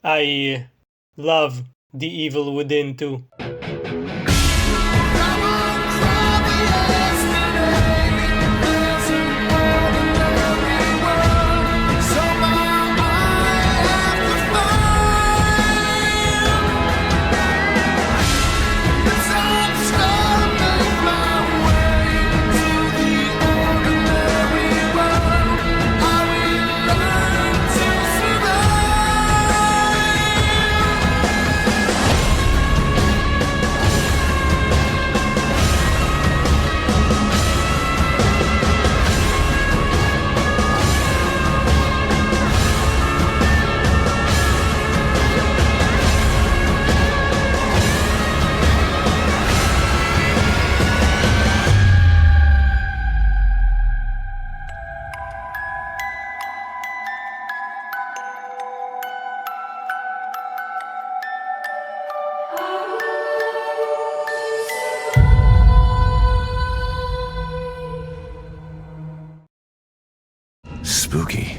I love The Evil Within too. Spooky.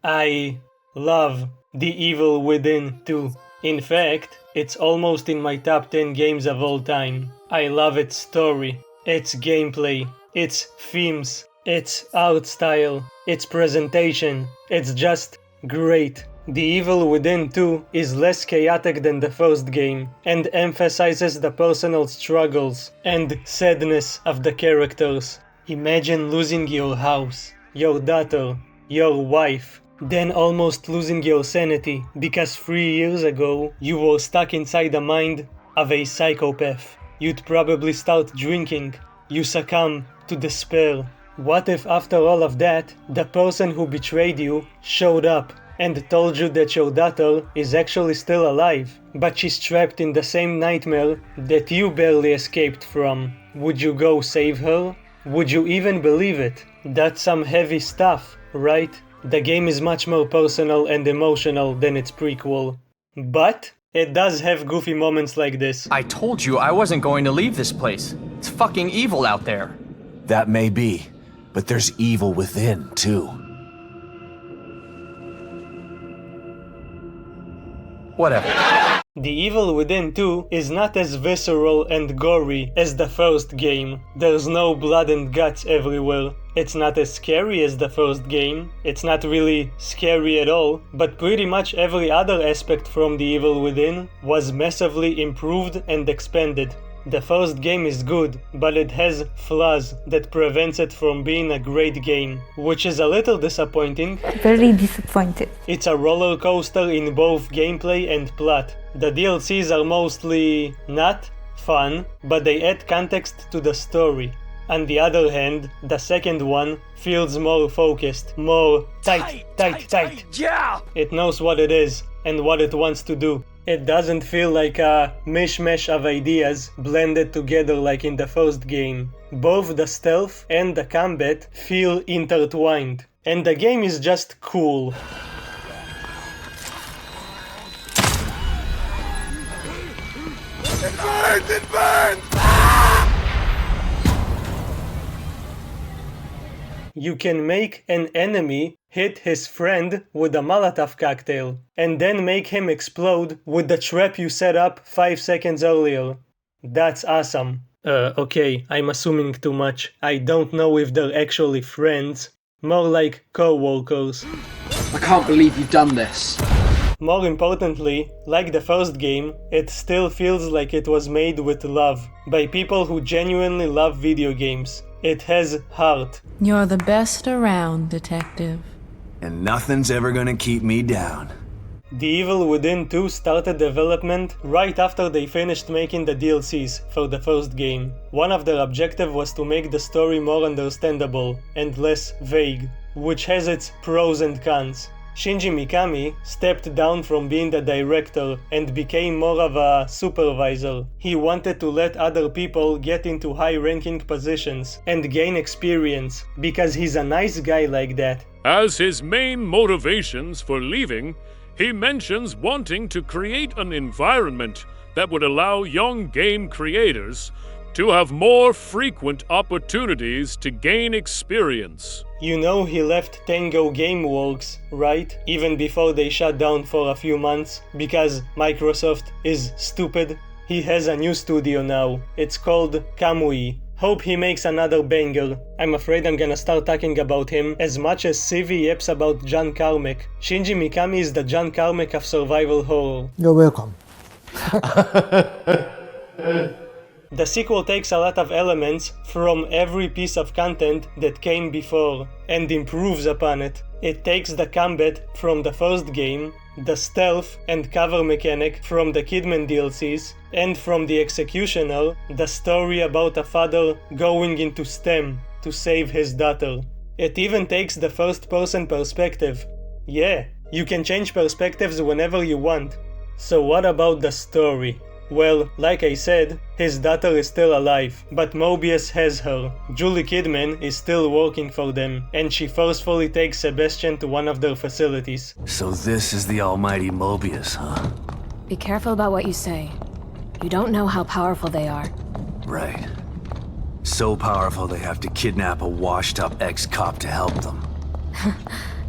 I love The Evil Within too. In fact, it's almost in my top 10 games of all time. I love its story, its gameplay, its themes, its art style, its presentation. It's just great. The Evil Within 2 is less chaotic than the first game and emphasizes the personal struggles and sadness of the characters. Imagine losing your house, your daughter, your wife, then almost losing your sanity because 3 years ago you were stuck inside the mind of a psychopath. You'd probably start drinking, you succumb to despair. What if after all of that, the person who betrayed you showed up and told you that your daughter is actually still alive, but she's trapped in the same nightmare that you barely escaped from? Would you go save her? Would you even believe it? That's some heavy stuff, right? The game is much more personal and emotional than its prequel. But it does have goofy moments like this. I told you I wasn't going to leave this place. It's fucking evil out there. That may be, but there's evil within, too. Whatever. The Evil Within 2 is not as visceral and gory as the first game. There's no blood and guts everywhere. It's not as scary as the first game. It's not really scary at all, but pretty much every other aspect from The Evil Within was massively improved and expanded. The first game is good, but it has flaws that prevents it from being a great game, which is a little disappointing. Very disappointed. It's a roller coaster in both gameplay and plot. The DLCs are mostly not fun, but they add context to the story. On the other hand, the second one feels more focused, more tight. Yeah! It knows what it is and what it wants to do. It doesn't feel like a mishmash of ideas blended together like in the first game. Both the stealth and the combat feel intertwined, and the game is just cool. It burns! You can make an enemy hit his friend with a Molotov cocktail, and then make him explode with the trap you set up 5 seconds earlier. That's awesome. Okay, I'm assuming too much. I don't know if they're actually friends. More like co-workers. I can't believe you've done this. More importantly, like the first game, it still feels like it was made with love, by people who genuinely love video games. It has heart. You're the best around, detective. And nothing's ever gonna keep me down. The Evil Within 2 started development right after they finished making the DLCs for the first game. One of their objectives was to make the story more understandable and less vague, which has its pros and cons. Shinji Mikami stepped down from being the director and became more of a supervisor. He wanted to let other people get into high-ranking positions and gain experience, because he's a nice guy like that. As his main motivations for leaving, he mentions wanting to create an environment that would allow young game creators to have more frequent opportunities to gain experience. You know he left Tango Gameworks, right? Even before they shut down for a few months, because Microsoft is stupid. He has a new studio now. It's called Kamui. Hope he makes another banger. I'm afraid I'm gonna start talking about him as much as Civi yaps about John Carmack. Shinji Mikami is the John Carmack of survival horror. You're welcome. The sequel takes a lot of elements from every piece of content that came before and improves upon it. It takes the combat from the first game, the stealth and cover mechanic from the Kidman DLCs, and from the Executioner, the story about a father going into STEM to save his daughter. It even takes the first-person perspective. Yeah, you can change perspectives whenever you want. So what about the story? Well, like I said, his daughter is still alive, but Mobius has her. Julie Kidman is still working for them, and she forcefully takes Sebastian to one of their facilities. So this is the almighty Mobius, huh? Be careful about what you say. You don't know how powerful they are. Right. So powerful they have to kidnap a washed-up ex-cop to help them.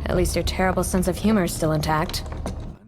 At least your terrible sense of humor is still intact.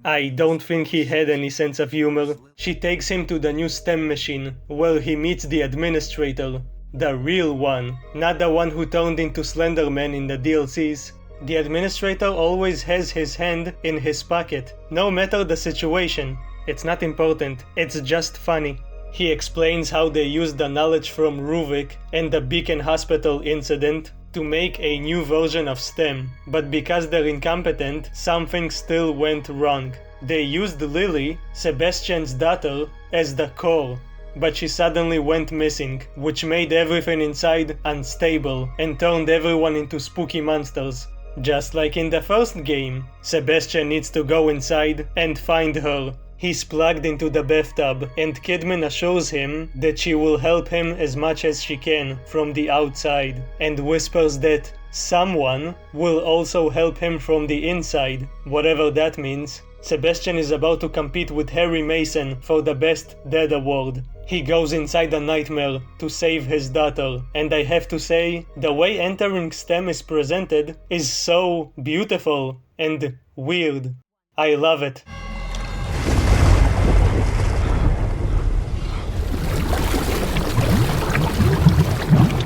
I don't think he had any sense of humor. She takes him to the new STEM machine, where he meets the administrator. The real one, not the one who turned into Slenderman in the DLCs. The administrator always has his hand in his pocket, no matter the situation. It's not important, it's just funny. He explains how they used the knowledge from Ruvik and the Beacon Hospital incident to make a new version of STEM, but because they're incompetent, something still went wrong. They used Lily, Sebastian's daughter, as the core, but she suddenly went missing, which made everything inside unstable and turned everyone into spooky monsters. Just like in the first game, Sebastian needs to go inside and find her. He's plugged into the bathtub, and Kidman assures him that she will help him as much as she can from the outside, and whispers that someone will also help him from the inside, whatever that means. Sebastian is about to compete with Harry Mason for the Best Dad Award. He goes inside a nightmare to save his daughter, and I have to say, the way entering STEM is presented is so beautiful and weird. I love it.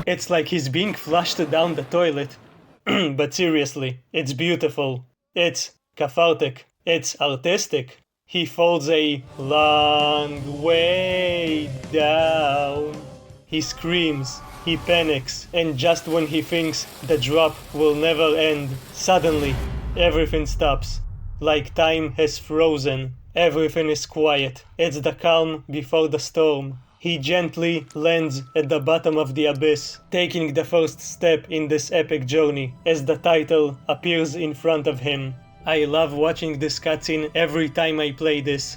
It's like he's being flushed down the toilet. But seriously, it's beautiful. It's cathartic. It's artistic. He falls a long way down. He screams, he panics, and just when he thinks the drop will never end, suddenly everything stops. Like time has frozen. Everything is quiet. It's the calm before the storm. He gently lands at the bottom of the abyss, taking the first step in this epic journey as the title appears in front of him. I love watching this cutscene every time I play this.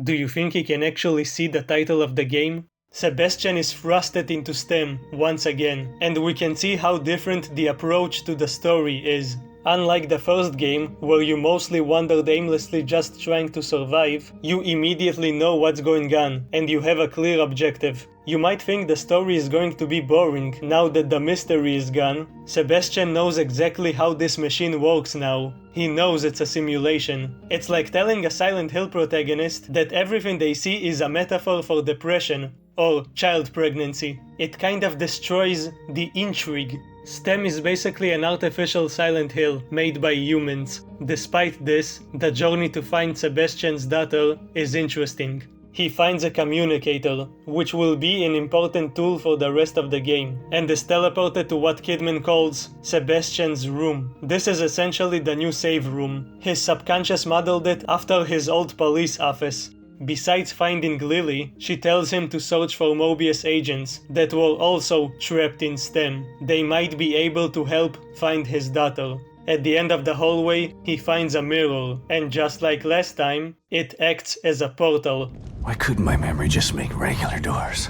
Do you think he can actually see the title of the game? Sebastian is thrusted into STEM once again, and we can see how different the approach to the story is. Unlike the first game, where you mostly wandered aimlessly just trying to survive, you immediately know what's going on, and you have a clear objective. You might think the story is going to be boring now that the mystery is gone. Sebastian knows exactly how this machine works now. He knows it's a simulation. It's like telling a Silent Hill protagonist that everything they see is a metaphor for depression or child pregnancy. It kind of destroys the intrigue. STEM is basically an artificial Silent Hill made by humans. Despite this, the journey to find Sebastian's daughter is interesting. He finds a communicator, which will be an important tool for the rest of the game, and is teleported to what Kidman calls Sebastian's room. This is essentially the new save room. His subconscious modeled it after his old police office. Besides finding Lily, she tells him to search for Mobius agents that were also trapped in STEM. They might be able to help find his daughter. At the end of the hallway, he finds a mirror, and just like last time, it acts as a portal. Why couldn't my memory just make regular doors?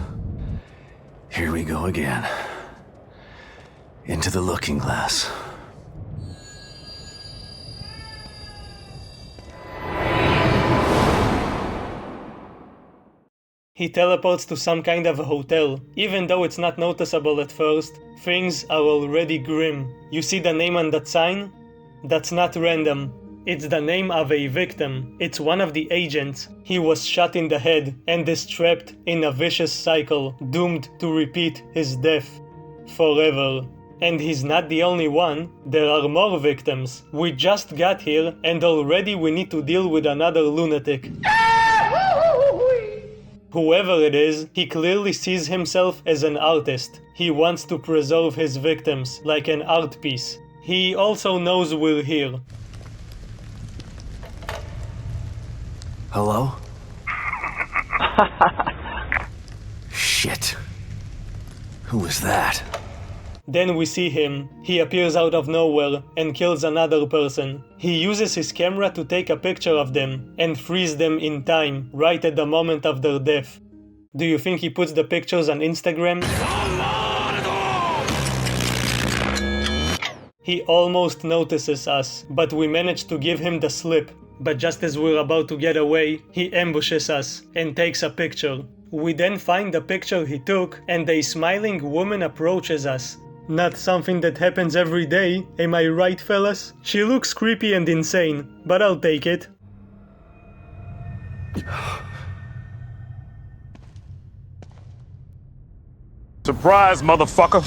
Here we go again. Into the looking glass. He teleports to some kind of a hotel. Even though it's not noticeable at first, things are already grim. You see the name on that sign? That's not random. It's the name of a victim. It's one of the agents. He was shot in the head and is trapped in a vicious cycle, doomed to repeat his death forever. And he's not the only one. There are more victims. We just got here and already we need to deal with another lunatic. Whoever it is, he clearly sees himself as an artist. He wants to preserve his victims like an art piece. He also knows we're here. Hello? Shit. Who was that? Then we see him. He appears out of nowhere and kills another person. He uses his camera to take a picture of them and freeze them in time, right at the moment of their death. Do you think he puts the pictures on Instagram? He almost notices us, but we manage to give him the slip. But just as we're about to get away, he ambushes us and takes a picture. We then find the picture he took and a smiling woman approaches us. Not something that happens every day, am I right, fellas? She looks creepy and insane, but I'll take it. Surprise, motherfucker!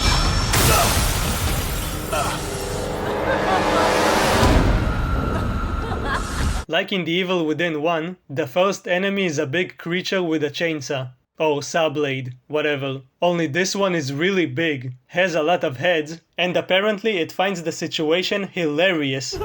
Like in The Evil Within 1, the first enemy is a big creature with a chainsaw. Or saw blade, whatever. Only this one is really big, has a lot of heads, and apparently it finds the situation hilarious.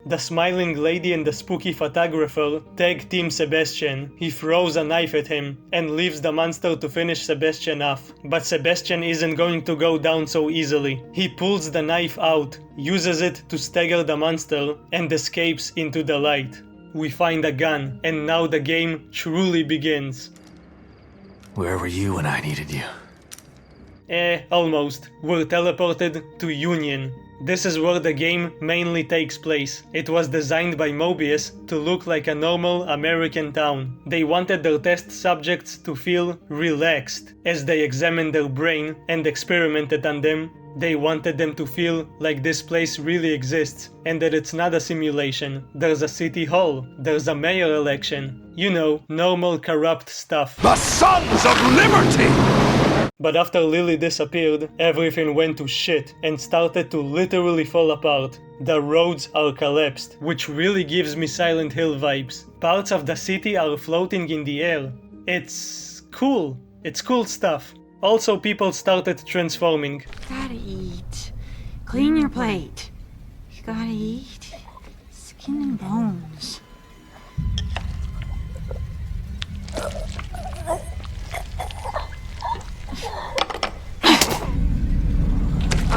The smiling lady and the spooky photographer tag team Sebastian. He throws a knife at him and leaves the monster to finish Sebastian off. But Sebastian isn't going to go down so easily. He pulls the knife out, uses it to stagger the monster, and escapes into the light. We find a gun, and now the game truly begins. Where were you when I needed you? Almost. We're teleported to Union. This is where the game mainly takes place. It was designed by Mobius to look like a normal American town. They wanted their test subjects to feel relaxed as they examined their brain and experimented on them. They wanted them to feel like this place really exists and that it's not a simulation. There's a city hall, there's a mayor election. You know, normal corrupt stuff. The Sons of Liberty! But after Lily disappeared, everything went to shit and started to literally fall apart. The roads are collapsed, which really gives me Silent Hill vibes. Parts of the city are floating in the air. It's cool. It's cool stuff. Also, people started transforming. Gotta eat. Clean your plate. You gotta eat. Skin and bones.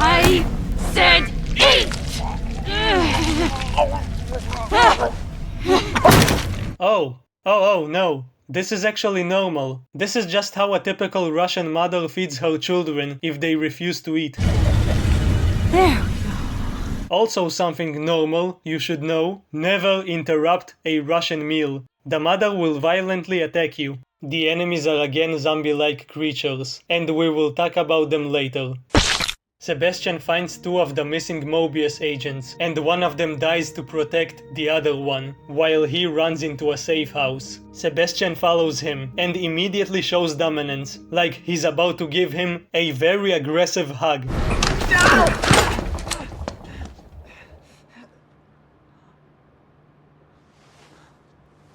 I said eat! Oh no. This is actually normal. This is just how a typical Russian mother feeds her children if they refuse to eat. There we go. Also something normal, you should know, never interrupt a Russian meal. The mother will violently attack you. The enemies are again zombie-like creatures, and we will talk about them later. Sebastian finds two of the missing Mobius agents, and one of them dies to protect the other one, while he runs into a safe house. Sebastian follows him, and immediately shows dominance, like he's about to give him a very aggressive hug.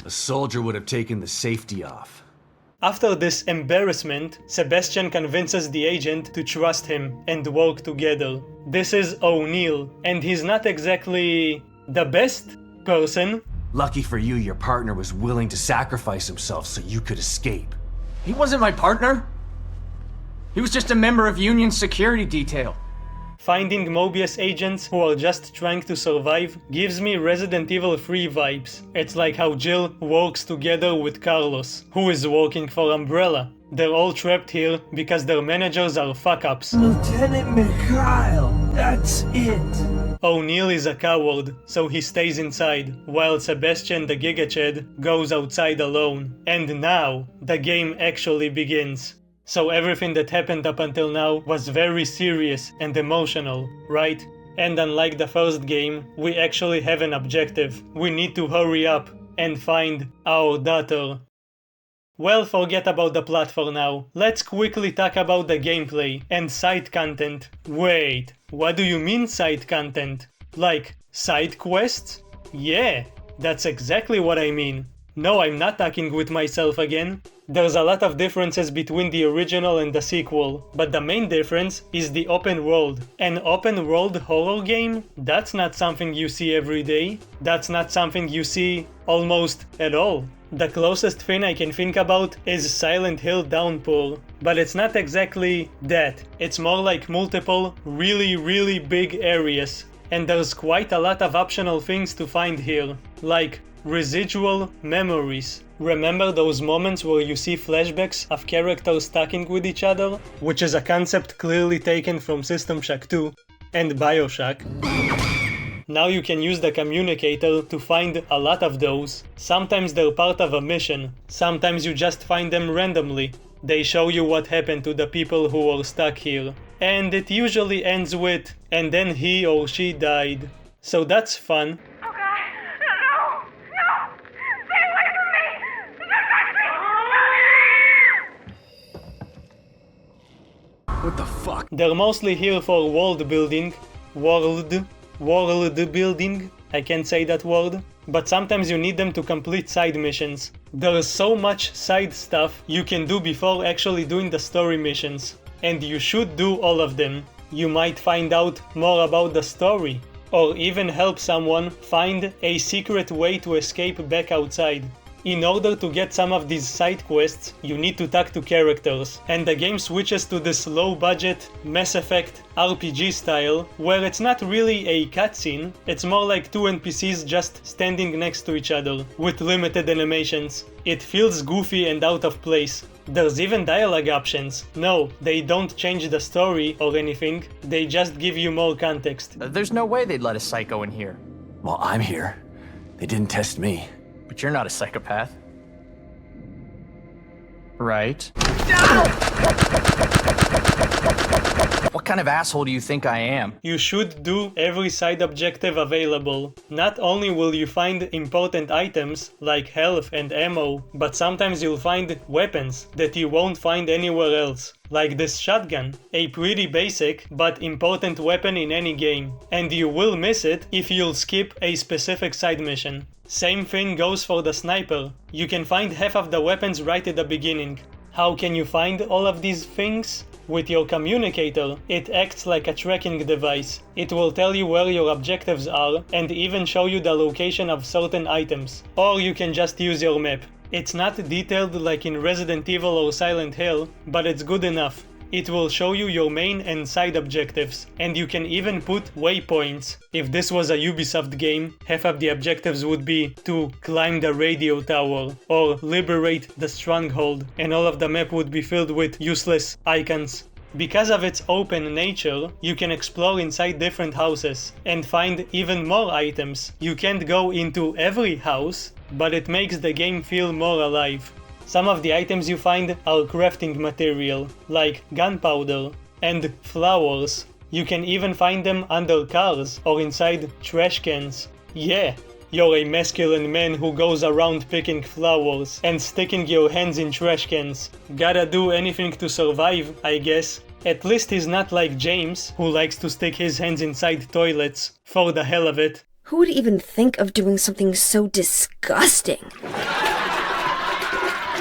A soldier would have taken the safety off. After this embarrassment, Sebastian convinces the agent to trust him and work together. This is O'Neill, and he's not exactly the best person. Lucky for you, your partner was willing to sacrifice himself so you could escape. He wasn't my partner. He was just a member of Union security detail. Finding Mobius agents who are just trying to survive gives me Resident Evil 3 vibes. It's like how Jill works together with Carlos, who is working for Umbrella. They're all trapped here because their managers are fuck-ups. Lieutenant Mikhail, That's it. O'Neill is a coward, so he stays inside, while Sebastian the Gigachad goes outside alone. And now, the game actually begins. So everything that happened up until now was very serious and emotional, right? And unlike the first game, we actually have an objective. We need to hurry up and find our daughter. Well, forget about the plot for now. Let's quickly talk about the gameplay and side content. Wait, what do you mean side content? Like, side quests? Yeah, that's exactly what I mean. No, I'm not talking with myself again. There's a lot of differences between the original and the sequel, but the main difference is the open world. An open world horror game? That's not something you see every day. That's not something you see almost at all. The closest thing I can think about is Silent Hill Downpour, but it's not exactly that. It's more like multiple really big areas, and there's quite a lot of optional things to find here, like residual memories. Remember those moments where you see flashbacks of characters talking with each other? Which is a concept clearly taken from System Shock 2 and Bioshock. Now you can use the communicator to find a lot of those. Sometimes they're part of a mission, sometimes you just find them randomly. They show you what happened to the people who were stuck here. And it usually ends with, and then he or she died. So that's fun. Oh god, no! No! Stay away from me! Don't touch me! What the fuck? They're mostly here for world building. World building? I can't say that word. But sometimes you need them to complete side missions. There's so much side stuff you can do before actually doing the story missions. And you should do all of them. You might find out more about the story, or even help someone find a secret way to escape back outside. In order to get some of these side quests, you need to talk to characters, and the game switches to this low-budget Mass Effect RPG style, where it's not really a cutscene, it's more like two NPCs just standing next to each other, with limited animations. It feels goofy and out of place. There's even dialogue options. No, they don't change the story or anything, they just give you more context. There's no way they'd let a psycho in here. Well, I'm here. They didn't test me. But you're not a psychopath. Right? What kind of asshole do you think I am? You should do every side objective available. Not only will you find important items like health and ammo, but sometimes you'll find weapons that you won't find anywhere else. Like this shotgun, a pretty basic but important weapon in any game. And you will miss it if you'll skip a specific side mission. Same thing goes for the sniper. You can find half of the weapons right at the beginning. How can you find all of these things? With your communicator, it acts like a tracking device. It will tell you where your objectives are and even show you the location of certain items. Or you can just use your map. It's not detailed like in Resident Evil or Silent Hill, but it's good enough. It will show you your main and side objectives, and you can even put waypoints. If this was a Ubisoft game, half of the objectives would be to climb the radio tower or liberate the stronghold, and all of the map would be filled with useless icons. Because of its open nature, you can explore inside different houses and find even more items. You can't go into every house, but it makes the game feel more alive. Some of the items you find are crafting material, like gunpowder and flowers. You can even find them under cars or inside trash cans. Yeah, you're a masculine man who goes around picking flowers and sticking your hands in trash cans. Gotta do anything to survive, I guess. At least he's not like James, who likes to stick his hands inside toilets, for the hell of it. Who would even think of doing something so disgusting?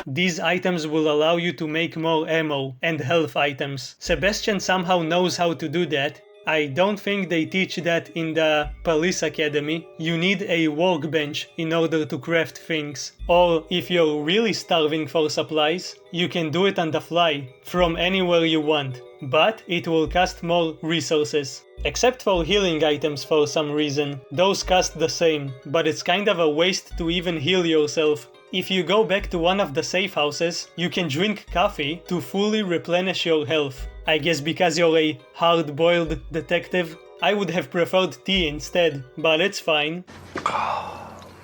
These items will allow you to make more ammo and health items. Sebastian somehow knows how to do that. I don't think they teach that in the police academy. You need a workbench in order to craft things. Or if you're really starving for supplies, you can do it on the fly, from anywhere you want. But it will cost more resources. Except for healing items for some reason. Those cost the same, but it's kind of a waste to even heal yourself. If you go back to one of the safe houses, you can drink coffee to fully replenish your health. I guess because you're a hard-boiled detective. I would have preferred tea instead, but it's fine.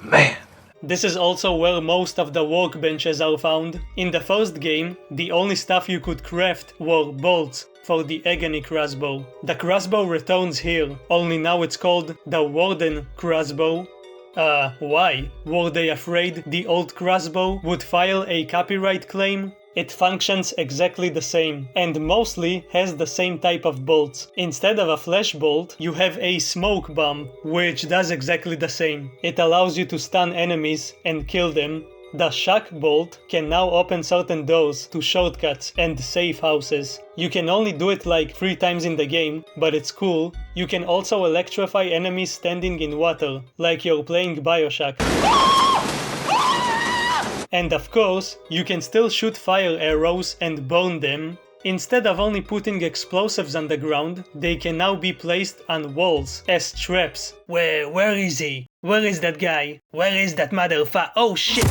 Man. This is also where most of the workbenches are found. In the first game, the only stuff you could craft were bolts for the Agony crossbow. The crossbow returns here, only now it's called the Warden crossbow. Why? Were they afraid the old crossbow would file a copyright claim? It functions exactly the same, and mostly has the same type of bolts. Instead of a flash bolt, you have a smoke bomb, which does exactly the same. It allows you to stun enemies and kill them. The shock bolt can now open certain doors to shortcuts and safe houses. You can only do it like 3 times in the game, but it's cool. You can also electrify enemies standing in water, like you're playing BioShock. And of course, you can still shoot fire arrows and burn them. Instead of only putting explosives on the ground, they can now be placed on walls as traps. Where is he? Where is that guy? Where is that motherfucker? Oh shit!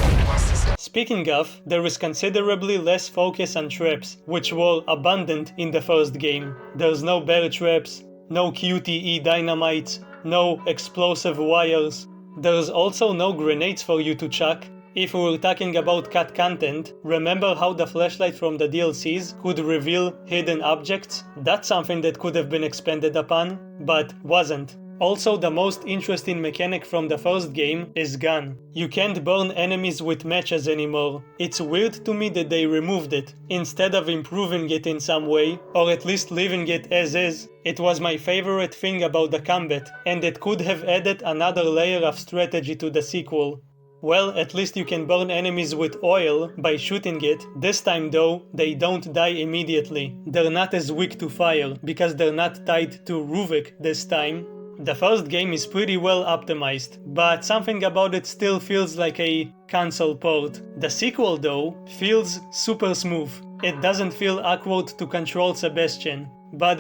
Speaking of, there is considerably less focus on traps, which were abundant in the first game. There's no bear traps, no QTE dynamites, no explosive wires. There's also no grenades for you to chuck. If we were talking about cut content, remember how the flashlight from the DLCs could reveal hidden objects? That's something that could have been expanded upon, but wasn't. Also, the most interesting mechanic from the first game is gone. You can't burn enemies with matches anymore. It's weird to me that they removed it, instead of improving it in some way, or at least leaving it as is. It was my favorite thing about the combat, and it could have added another layer of strategy to the sequel. Well, at least you can burn enemies with oil by shooting it. This time though, they don't die immediately. They're not as weak to fire, because they're not tied to Ruvik this time. The first game is pretty well optimized, but something about it still feels like a console port. The sequel though, feels super smooth. It doesn't feel awkward to control Sebastian, but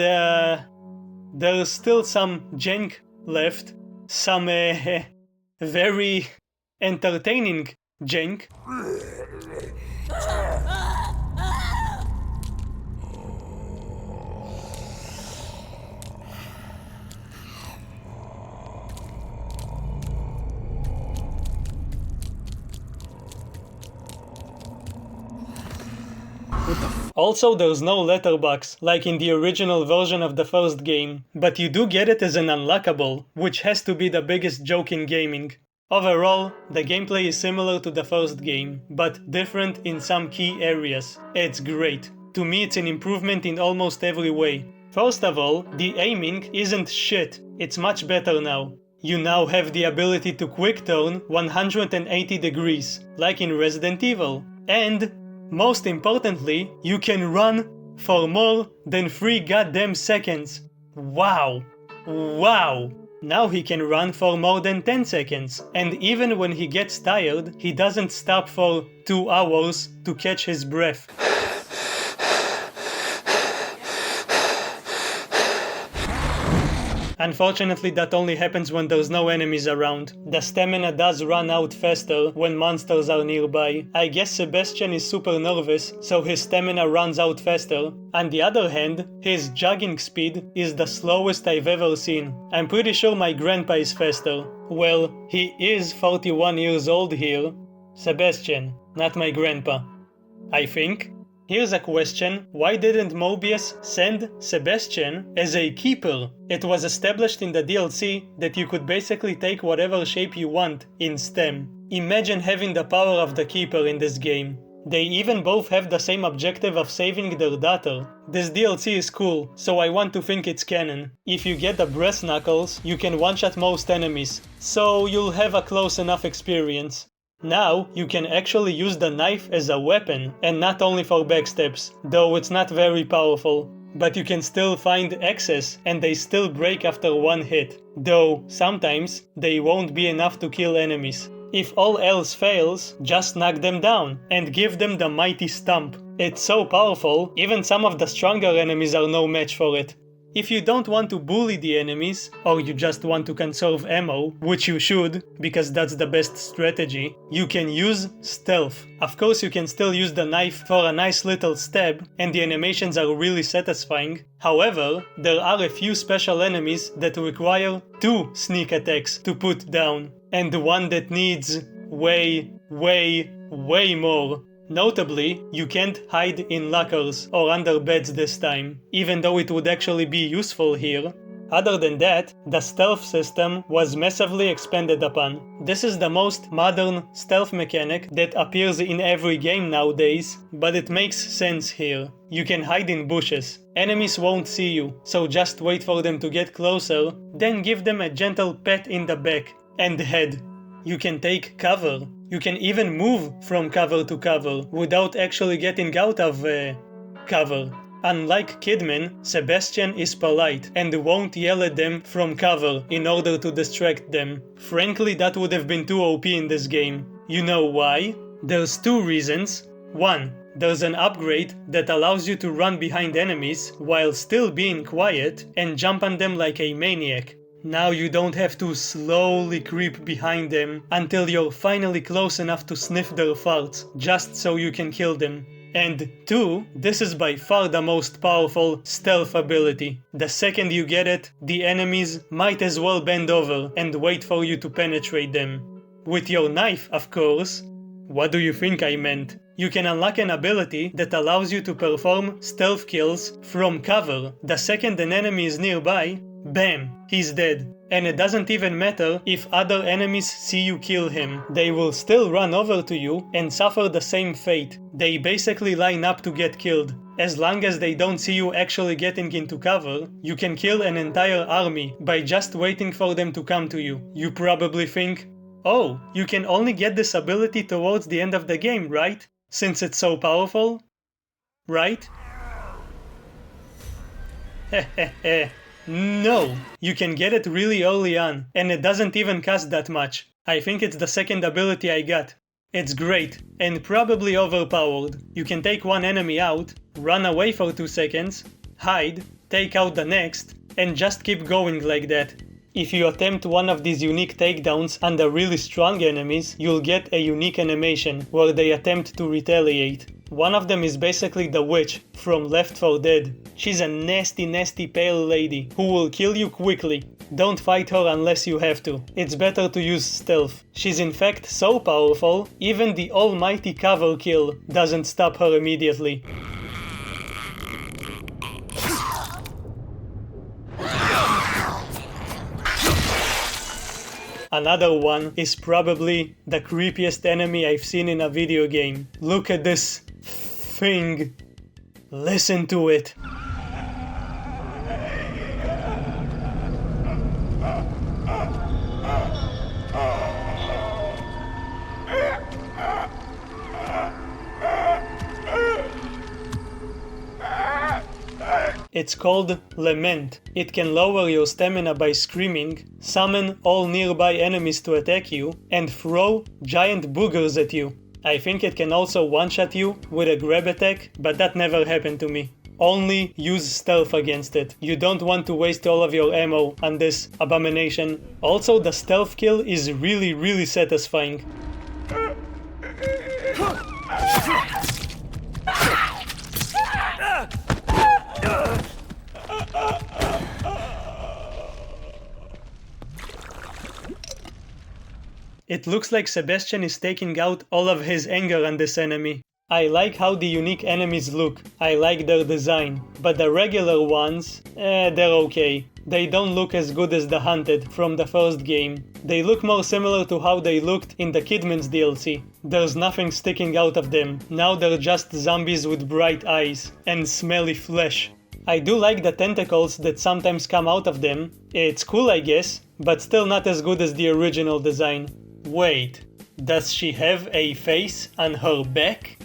there's still some jank left. Some very entertaining jank. Also, there's no letterbox, like in the original version of the first game, but you do get it as an unlockable, which has to be the biggest joke in gaming. Overall, the gameplay is similar to the first game, but different in some key areas. It's great. To me, it's an improvement in almost every way. First of all, the aiming isn't shit, it's much better now. You now have the ability to quick turn 180 degrees, like in Resident Evil. And, most importantly, you can run for more than 3 goddamn seconds. Wow! Wow! Now he can run for more than 10 seconds, and even when he gets tired, he doesn't stop for 2 hours to catch his breath. Unfortunately, that only happens when there's no enemies around. The stamina does run out faster when monsters are nearby. I guess Sebastian is super nervous, so his stamina runs out faster. On the other hand, his jogging speed is the slowest I've ever seen. I'm pretty sure my grandpa is faster. Well, he is 41 years old here. Sebastian, not my grandpa. I think. Here's a question, why didn't Mobius send Sebastian as a keeper? It was established in the DLC that you could basically take whatever shape you want in STEM. Imagine having the power of the keeper in this game. They even both have the same objective of saving their daughter. This DLC is cool, so I want to think it's canon. If you get the breast knuckles, you can one-shot most enemies, so you'll have a close enough experience. Now, you can actually use the knife as a weapon, and not only for backstabs, though it's not very powerful. But you can still find access, and they still break after 1 hit, though sometimes they won't be enough to kill enemies. If all else fails, just knock them down, and give them the mighty stomp. It's so powerful, even some of the stronger enemies are no match for it. If you don't want to bully the enemies, or you just want to conserve ammo, which you should, because that's the best strategy, you can use stealth. Of course you can still use the knife for a nice little stab, and the animations are really satisfying. However, there are a few special enemies that require 2 sneak attacks to put down, and one that needs way more. Notably, you can't hide in lockers or under beds this time, even though it would actually be useful here. Other than that, the stealth system was massively expanded upon. This is the most modern stealth mechanic that appears in every game nowadays, but it makes sense here. You can hide in bushes. Enemies won't see you, so just wait for them to get closer, then give them a gentle pat in the back and head. You can take cover. You can even move from cover to cover without actually getting out of cover. Unlike Kidman, Sebastian is polite and won't yell at them from cover in order to distract them. Frankly, that would have been too OP in this game. You know why? There's 2 reasons. 1. There's an upgrade that allows you to run behind enemies while still being quiet and jump on them like a maniac. Now you don't have to slowly creep behind them until you're finally close enough to sniff their farts, just so you can kill them. And 2, this is by far the most powerful stealth ability. The second you get it, the enemies might as well bend over and wait for you to penetrate them. With your knife, of course. What do you think I meant? You can unlock an ability that allows you to perform stealth kills from cover. The second an enemy is nearby, bam, he's dead. And it doesn't even matter if other enemies see you kill him. They will still run over to you and suffer the same fate. They basically line up to get killed. As long as they don't see you actually getting into cover, you can kill an entire army by just waiting for them to come to you. You probably think, oh, you can only get this ability towards the end of the game, right? Since it's so powerful? Right? Hehehe. No, you can get it really early on, and it doesn't even cost that much. I think it's the second ability I got. It's great, and probably overpowered. You can take one enemy out, run away for 2 seconds, hide, take out the next, and just keep going like that. If you attempt one of these unique takedowns on the really strong enemies, you'll get a unique animation where they attempt to retaliate. One of them is basically the witch from Left 4 Dead. She's a nasty pale lady who will kill you quickly. Don't fight her unless you have to. It's better to use stealth. She's in fact so powerful, even the almighty cover kill doesn't stop her immediately. Another one is probably the creepiest enemy I've seen in a video game. Look at this thing. Listen to it. It's called Lament. It can lower your stamina by screaming, summon all nearby enemies to attack you, and throw giant boogers at you. I think it can also one-shot you with a grab attack, but that never happened to me. Only use stealth against it. You don't want to waste all of your ammo on this abomination. Also, the stealth kill is really satisfying. It looks like Sebastian is taking out all of his anger on this enemy. I like how the unique enemies look, I like their design, but the regular ones, they're okay. They don't look as good as the Hunted from the first game. They look more similar to how they looked in the Kidman's DLC. There's nothing sticking out of them, now they're just zombies with bright eyes and smelly flesh. I do like the tentacles that sometimes come out of them, it's cool I guess, but still not as good as the original design. Wait, does she have a face on her back?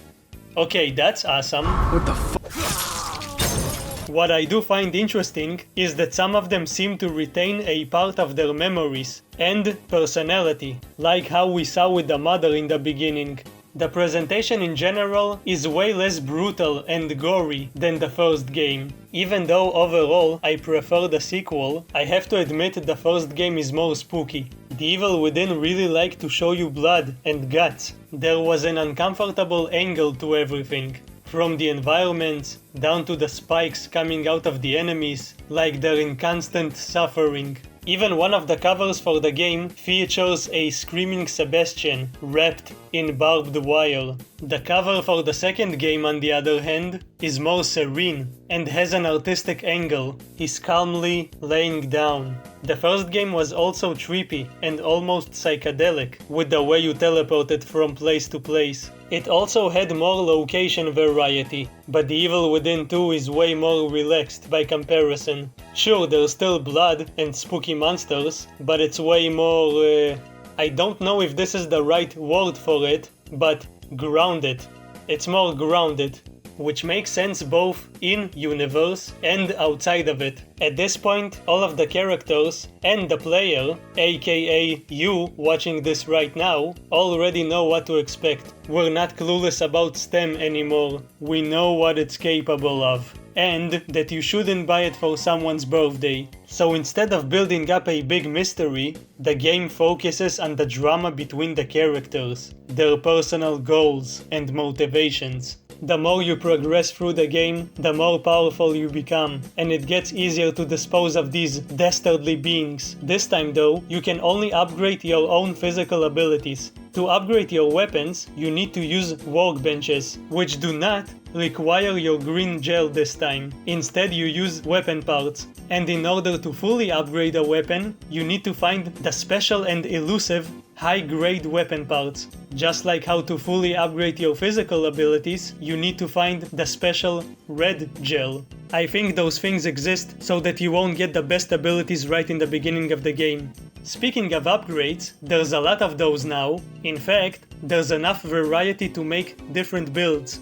Okay, that's awesome. What the fuck? What I do find interesting is that some of them seem to retain a part of their memories and personality, like how we saw with the mother in the beginning. The presentation in general is way less brutal and gory than the first game. Even though overall I prefer the sequel, I have to admit the first game is more spooky. The Evil Within really liked to show you blood and guts. There was an uncomfortable angle to everything. From the environment down to the spikes coming out of the enemies, like they're in constant suffering. Even one of the covers for the game features a screaming Sebastian wrapped in barbed wire. The cover for the second game, on the other hand, is more serene and has an artistic angle. He's calmly laying down. The first game was also trippy and almost psychedelic, with the way you teleported from place to place. It also had more location variety, but The Evil Within 2 is way more relaxed by comparison. Sure, there's still blood and spooky monsters, but it's way more, I don't know if this is the right word for it, but grounded. It's more grounded, which makes sense both in universe and outside of it. At this point, all of the characters and the player, aka you watching this right now, already know what to expect. We're not clueless about STEM anymore. We know what it's capable of. And that you shouldn't buy it for someone's birthday. So instead of building up a big mystery, the game focuses on the drama between the characters, their personal goals and motivations. The more you progress through the game, the more powerful you become, and it gets easier to dispose of these dastardly beings. This time though, you can only upgrade your own physical abilities. To upgrade your weapons, you need to use workbenches, which do not require your green gel this time. Instead, you use weapon parts. And in order to fully upgrade a weapon, you need to find the special and elusive high-grade weapon parts. Just like how to fully upgrade your physical abilities, you need to find the special red gel. I think those things exist so that you won't get the best abilities right in the beginning of the game. Speaking of upgrades, there's a lot of those now. In fact, there's enough variety to make different builds.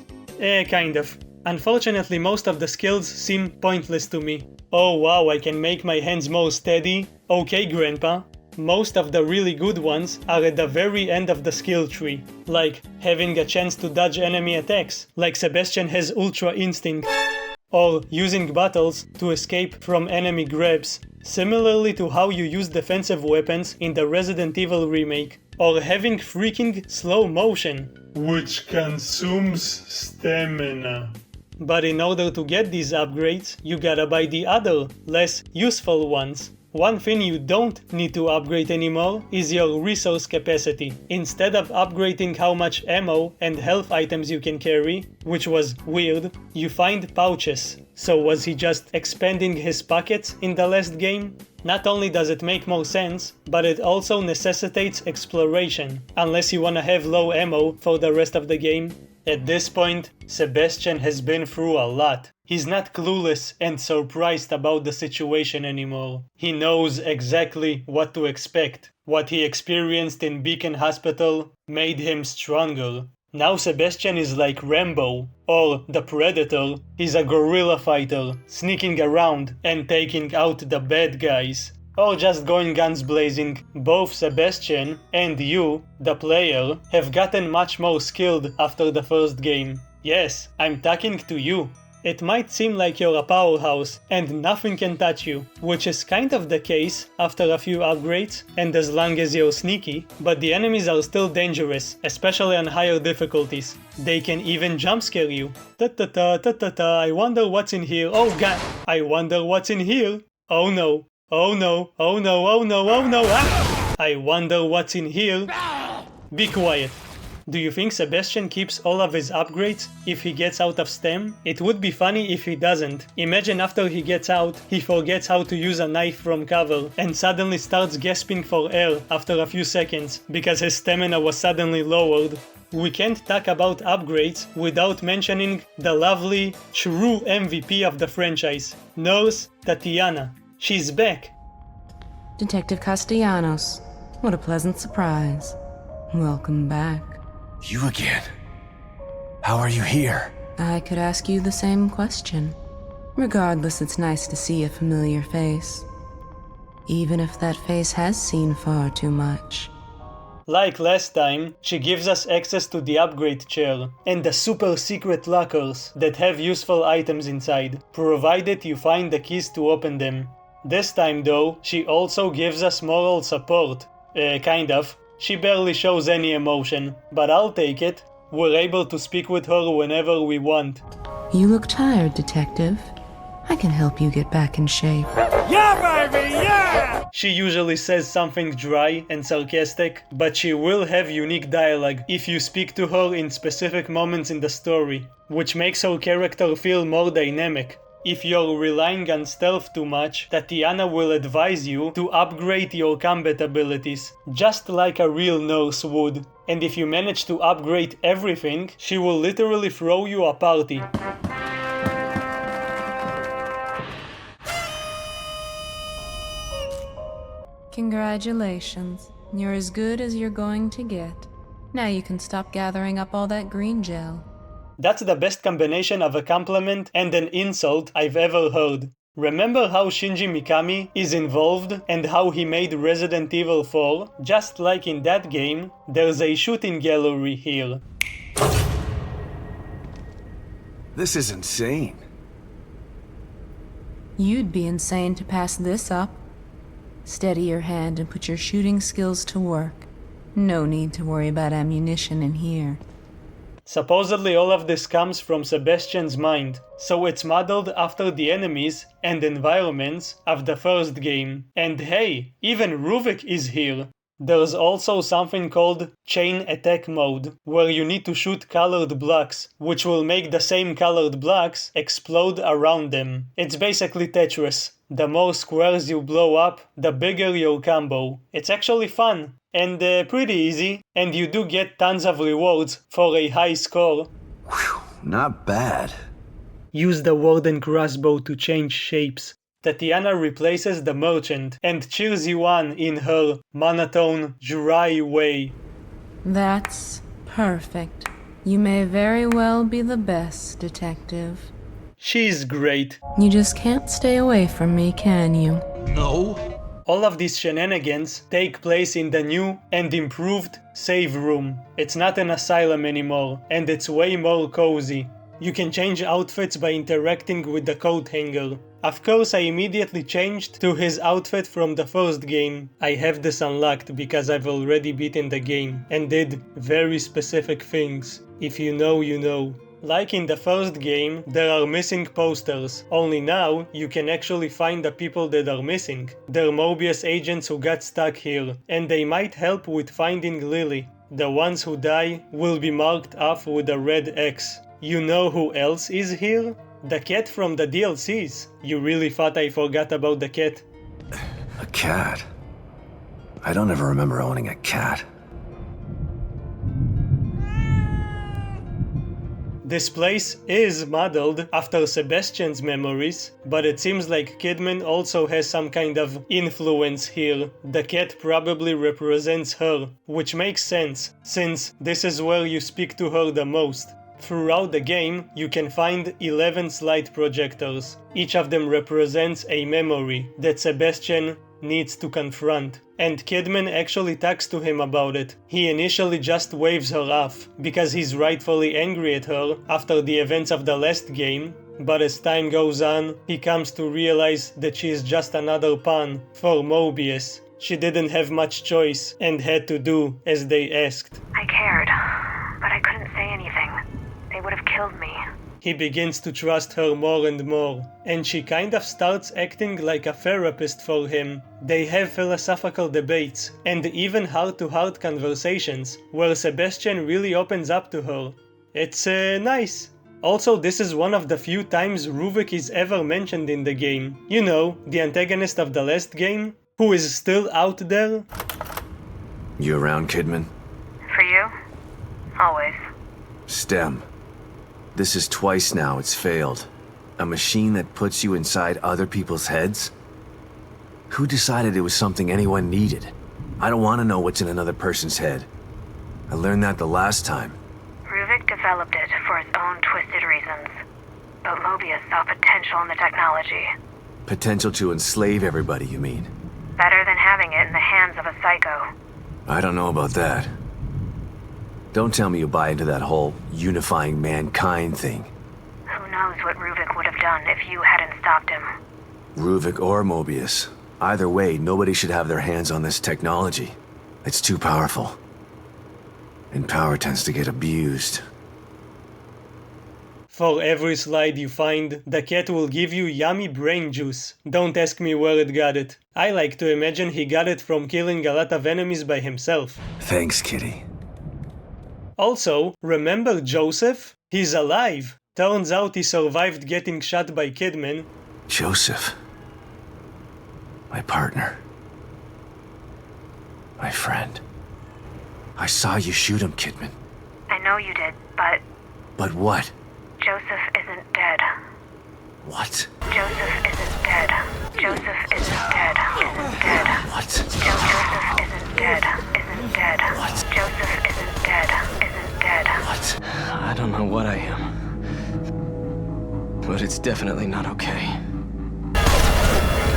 Kind of. Unfortunately, most of the skills seem pointless to me. Oh wow, I can make my hands more steady? Okay, Grandpa. Most of the really good ones are at the very end of the skill tree, like having a chance to dodge enemy attacks, like Sebastian has Ultra Instinct, or using bottles to escape from enemy grabs, similarly to how you use defensive weapons in the Resident Evil remake, or having freaking slow motion, which consumes stamina. But in order to get these upgrades, you gotta buy the other, less useful ones. One thing you don't need to upgrade anymore is your resource capacity. Instead of upgrading how much ammo and health items you can carry, which was weird, you find pouches. So was he just expanding his pockets in the last game? Not only does it make more sense, but it also necessitates exploration, unless you wanna have low ammo for the rest of the game. At this point, Sebastian has been through a lot. He's not clueless and surprised about the situation anymore. He knows exactly what to expect. What he experienced in Beacon Hospital made him stronger. Now Sebastian is like Rambo, or the Predator. He's a guerrilla fighter, sneaking around and taking out the bad guys. Or just going guns blazing. Both Sebastian and you, the player, have gotten much more skilled after the first game. Yes, I'm talking to you. It might seem like you're a powerhouse and nothing can touch you, which is kind of the case after a few upgrades and as long as you're sneaky, but the enemies are still dangerous, especially on higher difficulties. They can even jump scare you. Ta-ta-ta, I wonder what's in here. Oh god, I wonder what's in here. Oh no. Oh no, oh no, oh no, oh no, ah! I wonder what's in here. Be quiet. Do you think Sebastian keeps all of his upgrades if he gets out of STEM? It would be funny if he doesn't. Imagine after he gets out, he forgets how to use a knife from cover and suddenly starts gasping for air after a few seconds because his stamina was suddenly lowered. We can't talk about upgrades without mentioning the lovely, true MVP of the franchise, Nurse Tatiana. She's back. Detective Castellanos, what a pleasant surprise. Welcome back. You again? How are you here? I could ask you the same question. Regardless, it's nice to see a familiar face. Even if that face has seen far too much. Like last time, she gives us access to the upgrade chair and the super secret lockers that have useful items inside, provided you find the keys to open them. This time though, she also gives us moral support. Kind of. She barely shows any emotion, but I'll take it. We're able to speak with her whenever we want. You look tired, Detective. I can help you get back in shape. She usually says something dry and sarcastic, but she will have unique dialogue if you speak to her in specific moments in the story, which makes her character feel more dynamic. If you're relying on stealth too much, Tatiana will advise you to upgrade your combat abilities, just like a real nurse would. And if you manage to upgrade everything, she will literally throw you a party. Congratulations. You're as good as you're going to get. Now you can stop gathering up all that green gel. That's the best combination of a compliment and an insult I've ever heard. Remember how Shinji Mikami is involved and how he made Resident Evil 4? Just like in that game, there's a shooting gallery here. This is insane. You'd be insane to pass this up. Steady your hand and put your shooting skills to work. No need to worry about ammunition in here. Supposedly all of this comes from Sebastian's mind, so it's modeled after the enemies and environments of the first game. And hey, even Ruvik is here. There's also something called Chain Attack Mode, where you need to shoot colored blocks, which will make the same colored blocks explode around them. It's basically Tetris. The more squares you blow up, the bigger your combo. It's actually fun, and pretty easy, and you do get tons of rewards for a high score. Whew, not bad. Use the Warden crossbow to change shapes. Tatiana replaces the merchant and cheers you on in her monotone, dry way. That's perfect. You may very well be the best, Detective. She's great. You just can't stay away from me, can you? No. All of these shenanigans take place in the new and improved save room. It's not an asylum anymore, and it's way more cozy. You can change outfits by interacting with the coat hanger. Of course, I immediately changed to his outfit from the first game. I have this unlocked because I've already beaten the game and did very specific things. If you know, you know. Like in the first game, there are missing posters, only now you can actually find the people that are missing. They're Mobius agents who got stuck here, and they might help with finding Lily. The ones who die will be marked off with a red X. You know who else is here? The cat from the DLCs. You really thought I forgot about the cat? A cat? I don't ever remember owning a cat. This place is modeled after Sebastian's memories, but it seems like Kidman also has some kind of influence here. The cat probably represents her, which makes sense, since this is where you speak to her the most. Throughout the game, you can find 11 slide projectors. Each of them represents a memory that Sebastian needs to confront. And Kidman actually talks to him about it. He initially just waves her off, because he's rightfully angry at her after the events of the last game, but as time goes on, he comes to realize that she is just another pawn for Mobius. She didn't have much choice and had to do as they asked. I cared, but I couldn't say anything. They would have killed me. He begins to trust her more and more, and she kind of starts acting like a therapist for him. They have philosophical debates, and even heart-to-heart conversations, where Sebastian really opens up to her. It's nice. Also, this is one of the few times Ruvik is ever mentioned in the game. You know, the antagonist of the last game, who is still out there. You around, Kidman? For you? Always. STEM. This is twice now it's failed. A machine that puts you inside other people's heads? Who decided it was something anyone needed? I don't want to know what's in another person's head. I learned that the last time. Ruvik developed it for his own twisted reasons. But Mobius saw potential in the technology. Potential to enslave everybody, you mean? Better than having it in the hands of a psycho. I don't know about that. Don't tell me you buy into that whole unifying mankind thing. Who knows what Ruvik would have done if you hadn't stopped him. Ruvik or Mobius. Either way, nobody should have their hands on this technology. It's too powerful. And power tends to get abused. For every slide you find, the cat will give you yummy brain juice. Don't ask me where it got it. I like to imagine he got it from killing a lot of enemies by himself. Thanks, Kitty. Also, remember Joseph? He's alive. Turns out he survived getting shot by Kidman. Joseph. My partner. My friend. I saw you shoot him, Kidman. I know you did, but But what? Joseph isn't dead. What? Joseph isn't dead. Joseph isn't dead. Isn't dead. What? Joseph isn't dead. Isn't dead. What? Joseph isn't dead. Isn't dead. What? I don't know what I am. But it's definitely not okay.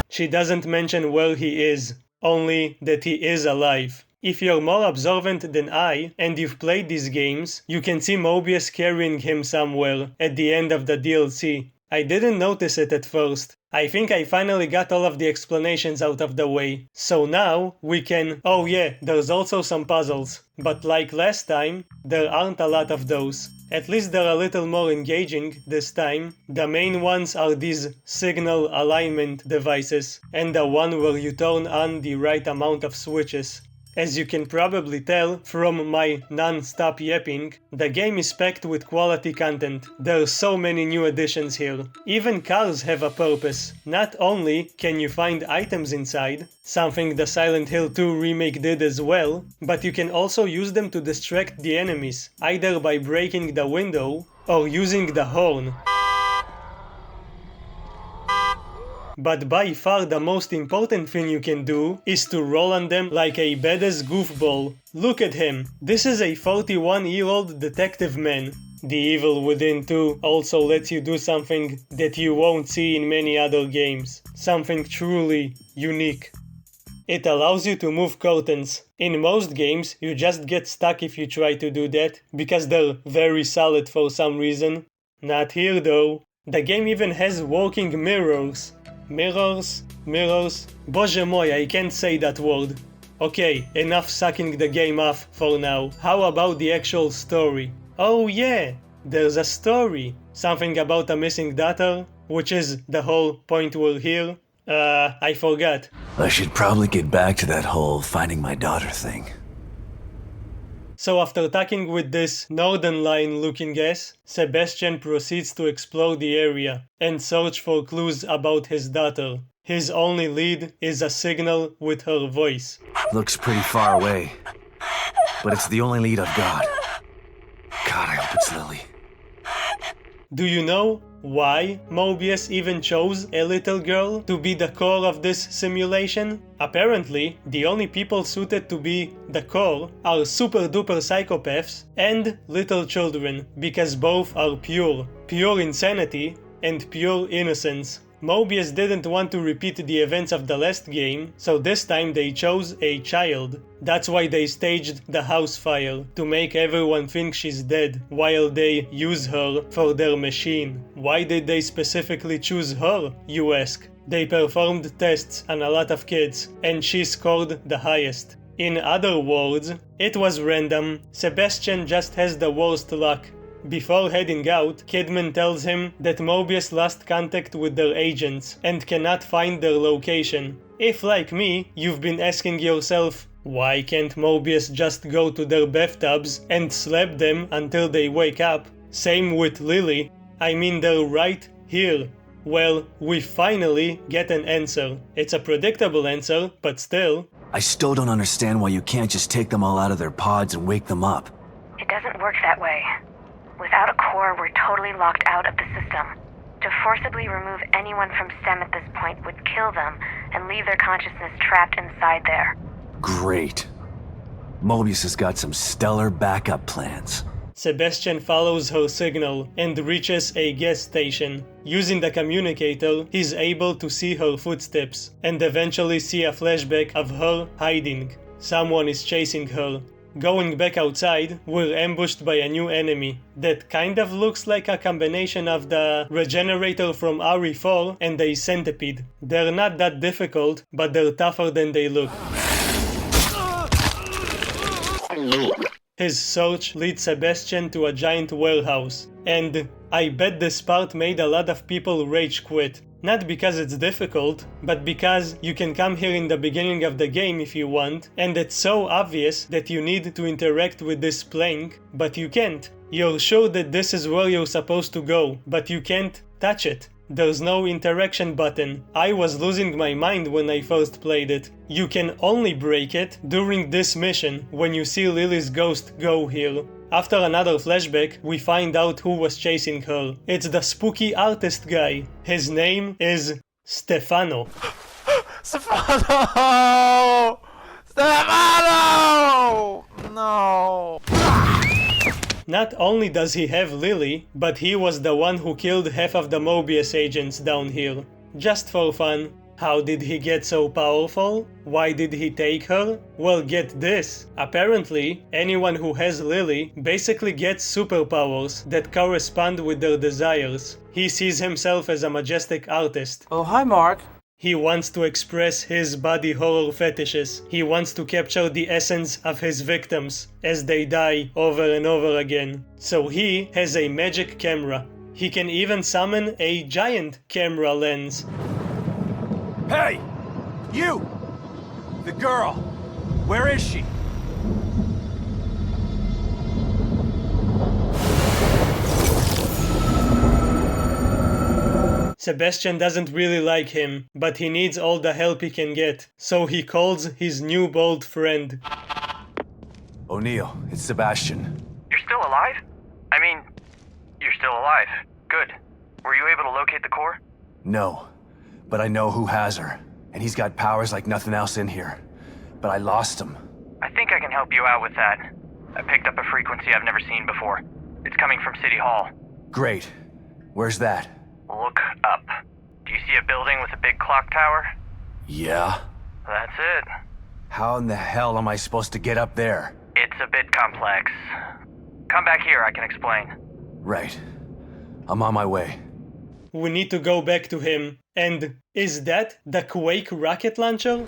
She doesn't mention where he is, only that he is alive. If you're more observant than I, and you've played these games, you can see Mobius carrying him somewhere at the end of the DLC. I didn't notice it at first. I think I finally got all of the explanations out of the way. So now we can... Oh yeah, there's also some puzzles. But like last time, there aren't a lot of those. At least they're a little more engaging this time. The main ones are these signal alignment devices, and the one where you turn on the right amount of switches. As you can probably tell from my non-stop yapping, the game is packed with quality content. There's so many new additions here. Even cars have a purpose. Not only can you find items inside, something the Silent Hill 2 remake did as well, but you can also use them to distract the enemies, either by breaking the window or using the horn. But by far the most important thing you can do is to roll on them like a badass goofball. Look at him. This is a 41-year-old detective man. The Evil Within 2 also lets you do something that you won't see in many other games. Something truly unique. It allows you to move curtains. In most games, you just get stuck if you try to do that, because they're very solid for some reason. Not here though. The game even has working mirrors. Mirrors. Boże moi, I can't say that word. Okay, enough sucking the game off for now. How about the actual story? Oh yeah, there's a story. Something about a missing daughter, which is the whole point we're here. I forgot. I should probably get back to that whole finding my daughter thing. So after talking with this Northern Line looking ass, Sebastian proceeds to explore the area and search for clues about his daughter. His only lead is a signal with her voice. Looks pretty far away, but it's the only lead I've got. God, I hope it's Lily. Do you know why Mobius even chose a little girl to be the core of this simulation? Apparently, the only people suited to be the core are super duper psychopaths and little children, because both are pure insanity and pure innocence. Mobius didn't want to repeat the events of the last game, so this time they chose a child. That's why they staged the house fire, to make everyone think she's dead, while they use her for their machine. Why did they specifically choose her, you ask? They performed tests on a lot of kids, and she scored the highest. In other words, it was random. Sebastian just has the worst luck. Before heading out, Kidman tells him that Mobius lost contact with their agents and cannot find their location. If, like me, you've been asking yourself, why can't Mobius just go to their bathtubs and slap them until they wake up? Same with Lily. I mean, they're right here. Well, we finally get an answer. It's a predictable answer, but still. I still don't understand why you can't just take them all out of their pods and wake them up. It doesn't work that way. Without a core, we're totally locked out of the system. To forcibly remove anyone from STEM at this point would kill them and leave their consciousness trapped inside there. Great. Mobius has got some stellar backup plans. Sebastian follows her signal and reaches a gas station. Using the communicator, he's able to see her footsteps and eventually see a flashback of her hiding. someone is chasing her. Going back outside, we're ambushed by a new enemy that kind of looks like a combination of the Regenerator from RE4 and a centipede. They're not that difficult, but they're tougher than they look. His search leads Sebastian to a giant warehouse, and I bet this part made a lot of people rage quit. Not because it's difficult, but because you can come here in the beginning of the game if you want, and it's so obvious that you need to interact with this plank, but you can't. You're sure that this is where you're supposed to go, but you can't touch it. There's no interaction button. I was losing my mind when I first played it. You can only break it during this mission, when you see Lily's ghost go here. After another flashback, we find out who was chasing her. It's the spooky artist guy. His name is Stefano. Stefano! Stefano! No! Not only does he have Lily, but he was the one who killed half of the Mobius agents down here. Just for fun. How did he get so powerful? Why did he take her? Well, get this. Apparently, anyone who has Lily basically gets superpowers that correspond with their desires. He sees himself as a majestic artist. Oh, hi, Mark. He wants to express his body horror fetishes. He wants to capture the essence of his victims as they die over and over again. So he has a magic camera. He can even summon a giant camera lens. Hey! You! The girl! Where is she? Sebastian doesn't really like him, but he needs all the help he can get, so he calls his new bold friend. O'Neill, it's Sebastian. You're still alive? I mean, you're still alive. Good. Were you able to locate the core? No, but I know who has her, and he's got powers like nothing else in here. But I lost him. I think I can help you out with that. I picked up a frequency I've never seen before. It's coming from City Hall. Great. Where's that? Look up. Do you see a building with a big clock tower? Yeah? That's it. How in the hell am I supposed to get up there? It's a bit complex. Come back here, I can explain. Right. I'm on my way. We need to go back to him. And is that the Quake rocket launcher?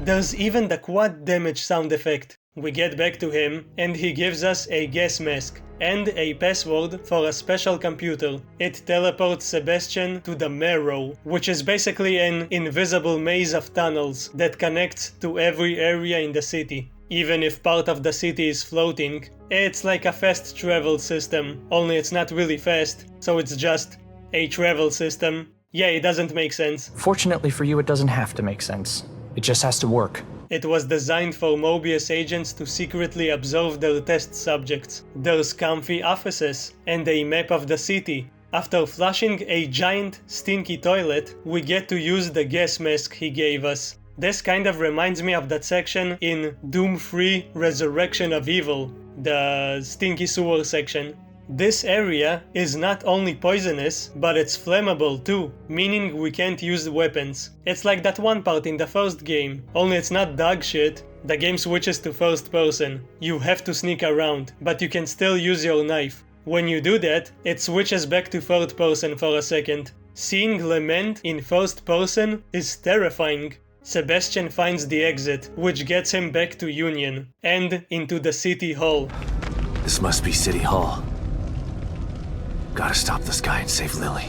There's even the quad damage sound effect. We get back to him, and he gives us a gas mask and a password for a special computer. It teleports Sebastian to the Marrow, which is basically an invisible maze of tunnels that connects to every area in the city. Even if part of the city is floating, it's like a fast travel system, only it's not really fast, so it's just a travel system. Yeah, it doesn't make sense. Fortunately for you, it doesn't have to make sense. It just has to work. It was designed for Mobius agents to secretly observe their test subjects. There's comfy offices and a map of the city. After flushing a giant, stinky toilet, we get to use the gas mask he gave us. This kind of reminds me of that section in Doom 3 Resurrection of Evil, the stinky sewer section. This area is not only poisonous, but it's flammable too, meaning we can't use weapons. It's like that one part in the first game, only it's not dog shit. The game switches to first person. You have to sneak around, but you can still use your knife. When you do that, it switches back to third person for a second. Seeing Lament in first person is terrifying. Sebastian finds the exit, which gets him back to Union, and into the City Hall. This must be City Hall. Gotta stop this guy and save Lily.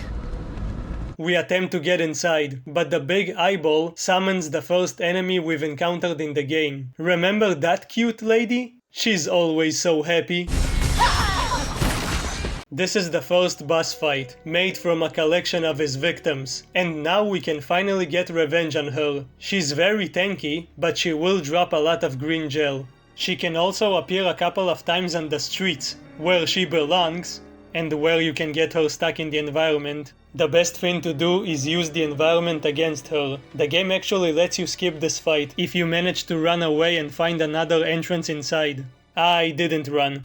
We attempt to get inside, but the big eyeball summons the first enemy we've encountered in the game. Remember that cute lady? She's always so happy. This is the first boss fight, made from a collection of his victims, and now we can finally get revenge on her. She's very tanky, but she will drop a lot of green gel. She can also appear a couple of times on the streets, where she belongs, and where you can get her stuck in the environment. The best thing to do is use the environment against her. The game actually lets you skip this fight if you manage to run away and find another entrance inside. I didn't run.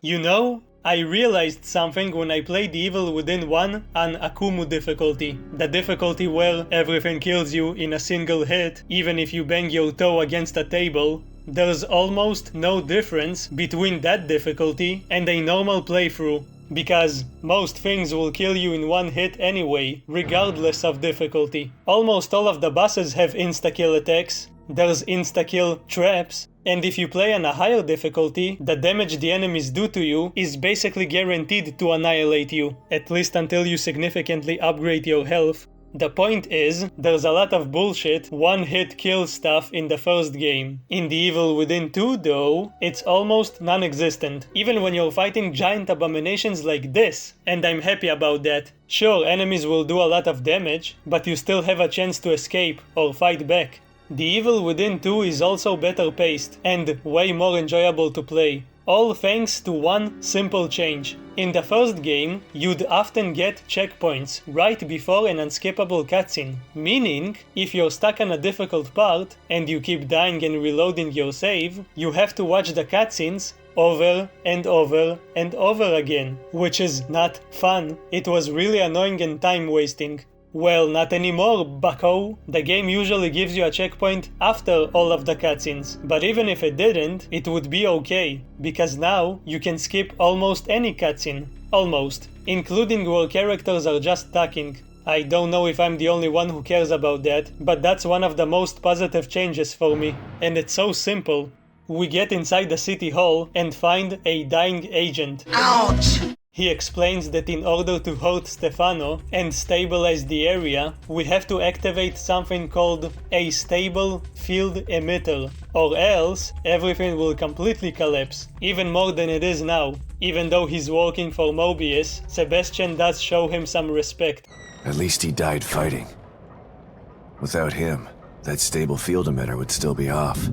You know, I realized something when I played The Evil Within 1 on Akumu difficulty. The difficulty where everything kills you in a single hit, even if you bang your toe against a table. There's almost no difference between that difficulty and a normal playthrough, because most things will kill you in one hit anyway, regardless of difficulty. Almost all of the bosses have insta-kill attacks, there's insta-kill traps, and if you play on a higher difficulty, the damage the enemies do to you is basically guaranteed to annihilate you, at least until you significantly upgrade your health. The point is, there's a lot of bullshit one-hit kill stuff in the first game. In The Evil Within 2 though, it's almost non-existent, even when you're fighting giant abominations like this, and I'm happy about that. Sure, enemies will do a lot of damage, but you still have a chance to escape or fight back. The Evil Within 2 is also better paced and way more enjoyable to play. All thanks to one simple change. In the first game, you'd often get checkpoints right before an unskippable cutscene, meaning, if you're stuck on a difficult part and you keep dying and reloading your save, you have to watch the cutscenes over and over and over again, which is not fun. It was really annoying and time wasting. Well, not anymore, bucko. The game usually gives you a checkpoint after all of the cutscenes, but even if it didn't, it would be okay, because now you can skip almost any cutscene. Almost. Including where characters are just talking. I don't know if I'm the only one who cares about that, but that's one of the most positive changes for me. And it's so simple. We get inside the city hall and find a dying agent. Ouch! He explains that in order to hurt Stefano and stabilize the area, we have to activate something called a stable field emitter, or else everything will completely collapse, even more than it is now. Even though he's working for Mobius, Sebastian does show him some respect. At least he died fighting. Without him, that stable field emitter would still be off.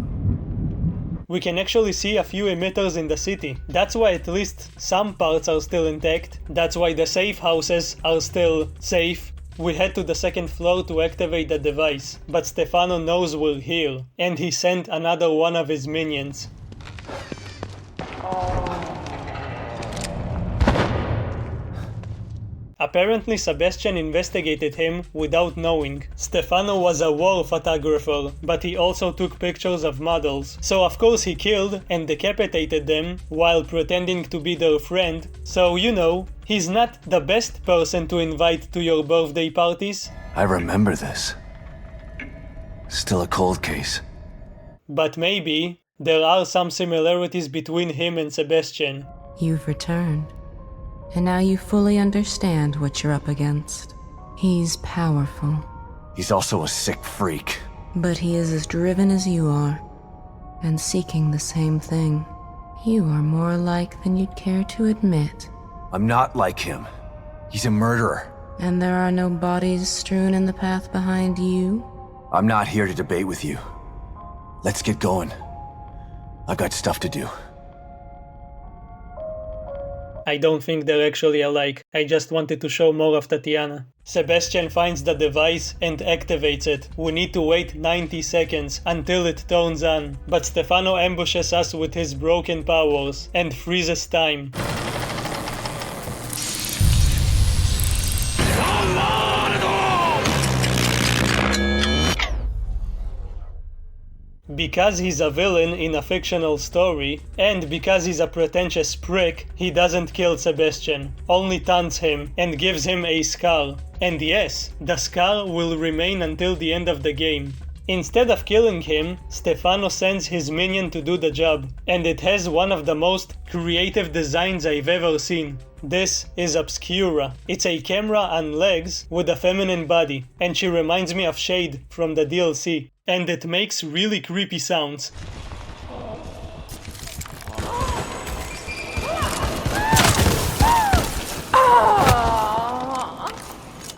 We can actually see a few emitters in the city. That's why at least some parts are still intact. That's why the safe houses are still safe. We head to the second floor to activate the device, but Stefano knows we're here, and he sent another one of his minions. Apparently Sebastian investigated him without knowing. Stefano was a war photographer, but he also took pictures of models. So of course he killed and decapitated them while pretending to be their friend. So you know, he's not the best person to invite to your birthday parties. I remember this. Still a cold case. But maybe there are some similarities between him and Sebastian. You've returned. And now you fully understand what you're up against. He's powerful. He's also a sick freak. But he is as driven as you are, and seeking the same thing. You are more alike than you'd care to admit. I'm not like him. He's a murderer. And there are no bodies strewn in the path behind you? I'm not here to debate with you. Let's get going. I got stuff to do. I don't think they're actually alike. I just wanted to show more of Tatiana. Sebastian finds the device and activates it. We need to wait 90 seconds until it turns on, but Stefano ambushes us with his broken powers and freezes time. Because he's a villain in a fictional story, and because he's a pretentious prick, he doesn't kill Sebastian, only taunts him and gives him a scar. And yes, the scar will remain until the end of the game. Instead of killing him, Stefano sends his minion to do the job, and it has one of the most creative designs I've ever seen. This is Obscura. It's a camera on legs with a feminine body, and she reminds me of Shade from the DLC. And it makes really creepy sounds.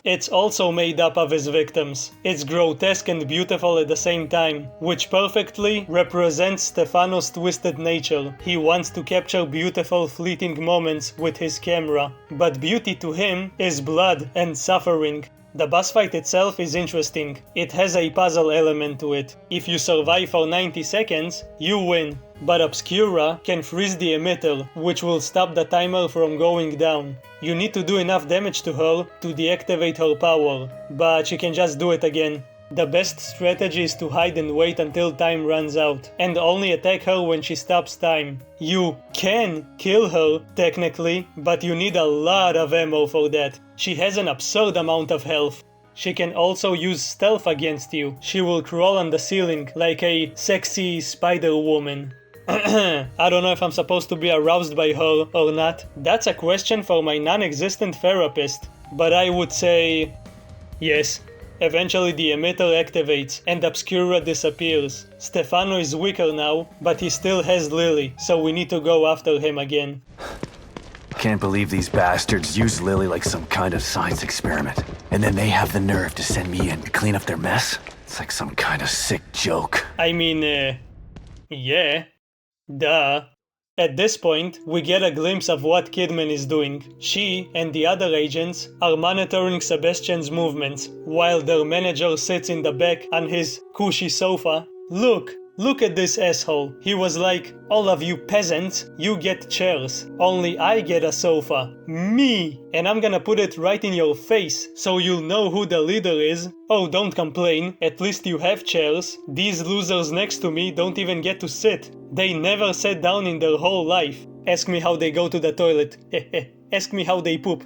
It's also made up of his victims. It's grotesque and beautiful at the same time, which perfectly represents Stefano's twisted nature. He wants to capture beautiful fleeting moments with his camera, but beauty to him is blood and suffering. The boss fight itself is interesting. It has a puzzle element to it. If you survive for 90 seconds, you win. But Obscura can freeze the emitter, which will stop the timer from going down. You need to do enough damage to her to deactivate her power, but she can just do it again. The best strategy is to hide and wait until time runs out, and only attack her when she stops time. You can kill her, technically, but you need a lot of ammo for that. She has an absurd amount of health. She can also use stealth against you. She will crawl on the ceiling like a sexy spider woman. I don't know if I'm supposed to be aroused by her or not. That's a question for my non-existent therapist, but I would say yes. Eventually the emitter activates and Obscura disappears. Stefano is weaker now, but he still has Lily, so we need to go after him again. Can't believe these bastards used Lily like some kind of science experiment. And then they have the nerve to send me in to clean up their mess? It's like some kind of sick joke. I mean, yeah. Duh. At this point, we get a glimpse of what Kidman is doing. She and the other agents are monitoring Sebastian's movements, while their manager sits in the back on his cushy sofa. Look at this asshole. He was like, all of you peasants, you get chairs. Only I get a sofa. Me! And I'm gonna put it right in your face, so you'll know who the leader is. Oh, don't complain, at least you have chairs. These losers next to me don't even get to sit. They never sat down in their whole life. Ask me how they go to the toilet. Ask me how they poop.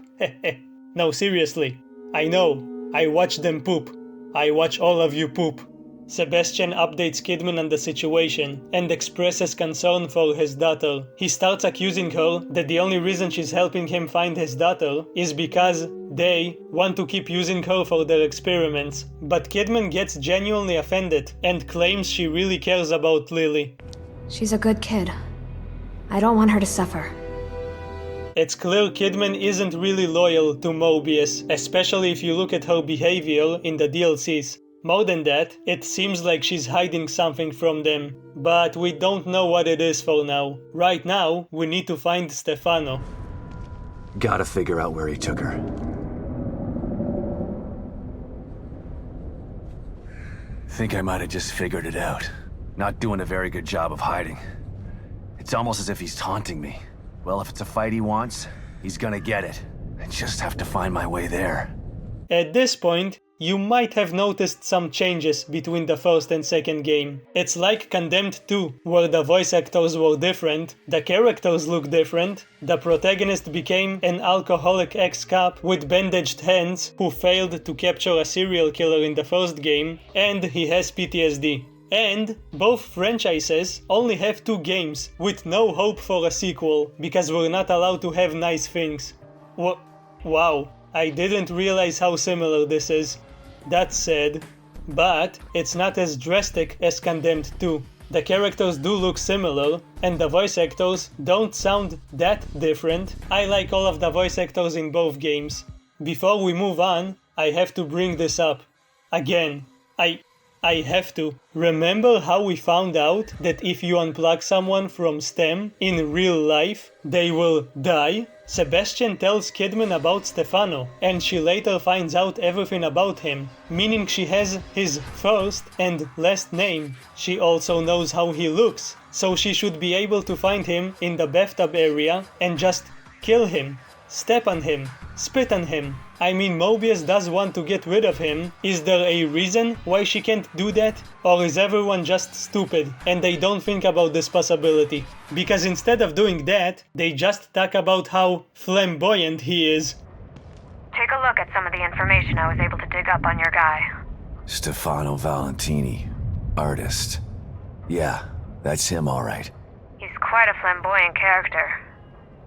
No, seriously. I know. I watch them poop. I watch all of you poop. Sebastian updates Kidman on the situation and expresses concern for his daughter. He starts accusing her that the only reason she's helping him find his daughter is because they want to keep using her for their experiments. But Kidman gets genuinely offended and claims she really cares about Lily. She's a good kid. I don't want her to suffer. It's clear Kidman isn't really loyal to Mobius, especially if you look at her behavior in the DLCs. More than that, it seems like she's hiding something from them, but we don't know what it is for now. Right now, we need to find Stefano. Gotta figure out where he took her. Think I might have just figured it out. Not doing a very good job of hiding. It's almost as if he's taunting me. Well, if it's a fight he wants, he's gonna get it. I just have to find my way there. At this point, you might have noticed some changes between the first and second game. It's like Condemned 2, where the voice actors were different, the characters look different, the protagonist became an alcoholic ex-cop with bandaged hands who failed to capture a serial killer in the first game, and he has PTSD. And both franchises only have 2 games, with no hope for a sequel, because we're not allowed to have nice things. Wow, I didn't realize how similar this is. That's sad, but it's not as drastic as Condemned 2. The characters do look similar, and the voice actors don't sound that different. I like all of the voice actors in both games. Before we move on, I have to bring this up. Again, I have to. Remember how we found out that if you unplug someone from STEM in real life, they will die? Sebastian tells Kidman about Stefano, and she later finds out everything about him, meaning she has his first and last name. She also knows how he looks, so she should be able to find him in the bathtub area and just kill him, step on him, spit on him. I mean, Mobius does want to get rid of him. Is there a reason why she can't do that? Or is everyone just stupid and they don't think about this possibility? Because instead of doing that, they just talk about how flamboyant he is. Take a look at some of the information I was able to dig up on your guy. Stefano Valentini, artist. Yeah, that's him all right. He's quite a flamboyant character.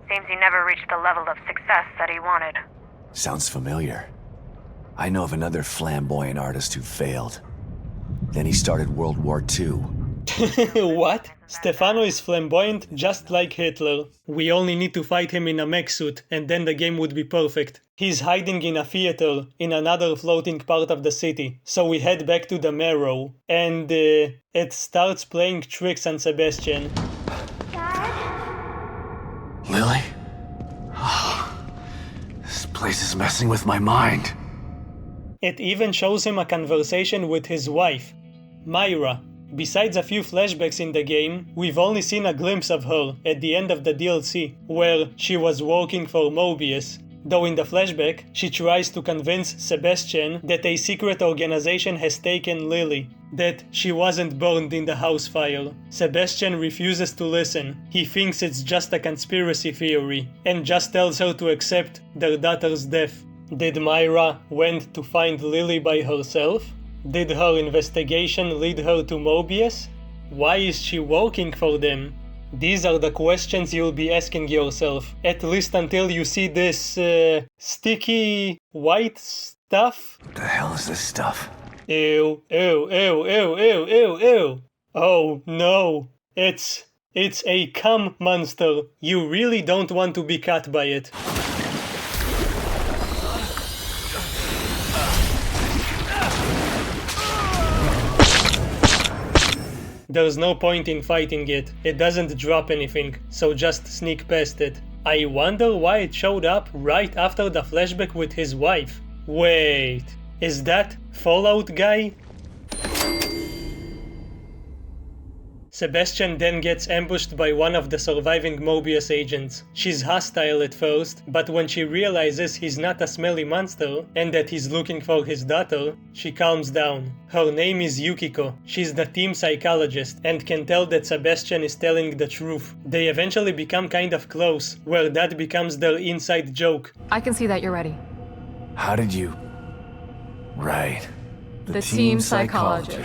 Seems he never reached the level of success that he wanted. Sounds familiar. I know of another flamboyant artist who failed. Then he started World War II. What? Stefano is flamboyant just like Hitler. We only need to fight him in a mech suit, and then the game would be perfect. He's hiding in a theater in another floating part of the city, so we head back to the Marrow, and it starts playing tricks on Sebastian. Lily? This place is messing with my mind. It even shows him a conversation with his wife, Myra. Besides a few flashbacks in the game, we've only seen a glimpse of her at the end of the DLC, where she was working for Mobius. Though in the flashback, she tries to convince Sebastian that a secret organization has taken Lily, that she wasn't burned in the house fire. Sebastian refuses to listen. He thinks it's just a conspiracy theory, and just tells her to accept their daughter's death. Did Myra went to find Lily by herself? Did her investigation lead her to Mobius? Why is she working for them? These are the questions you'll be asking yourself, at least until you see this, sticky white stuff. What the hell is this stuff? Ew, ew, ew, ew, ew, ew, ew. Oh no, it's a cum monster. You really don't want to be cut by it. There's no point in fighting it. It doesn't drop anything, so just sneak past it. I wonder why it showed up right after the flashback with his wife. Wait, is that Fallout guy? Sebastian then gets ambushed by one of the surviving Mobius agents. She's hostile at first, but when she realizes he's not a smelly monster and that he's looking for his daughter, she calms down. Her name is Yukiko. She's the team psychologist and can tell that Sebastian is telling the truth. They eventually become kind of close, where that becomes their inside joke. I can see that you're ready. How did you... Right. The team psychologist.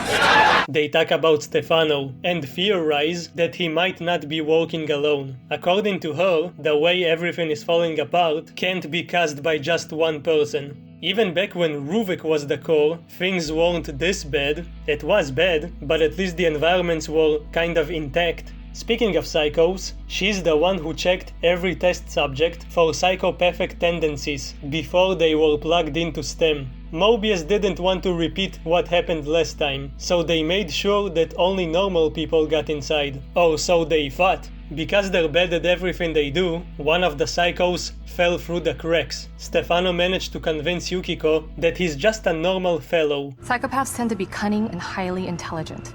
They talk about Stefano and theorize that he might not be working alone. According to her, the way everything is falling apart can't be caused by just one person. Even back when Ruvik was the core, things weren't this bad. It was bad, but at least the environments were kind of intact. Speaking of psychos, she's the one who checked every test subject for psychopathic tendencies before they were plugged into STEM. Mobius didn't want to repeat what happened last time, so they made sure that only normal people got inside. Or so they thought. Because they're bad at everything they do, one of the psychos fell through the cracks. Stefano managed to convince Yukiko that he's just a normal fellow. Psychopaths tend to be cunning and highly intelligent.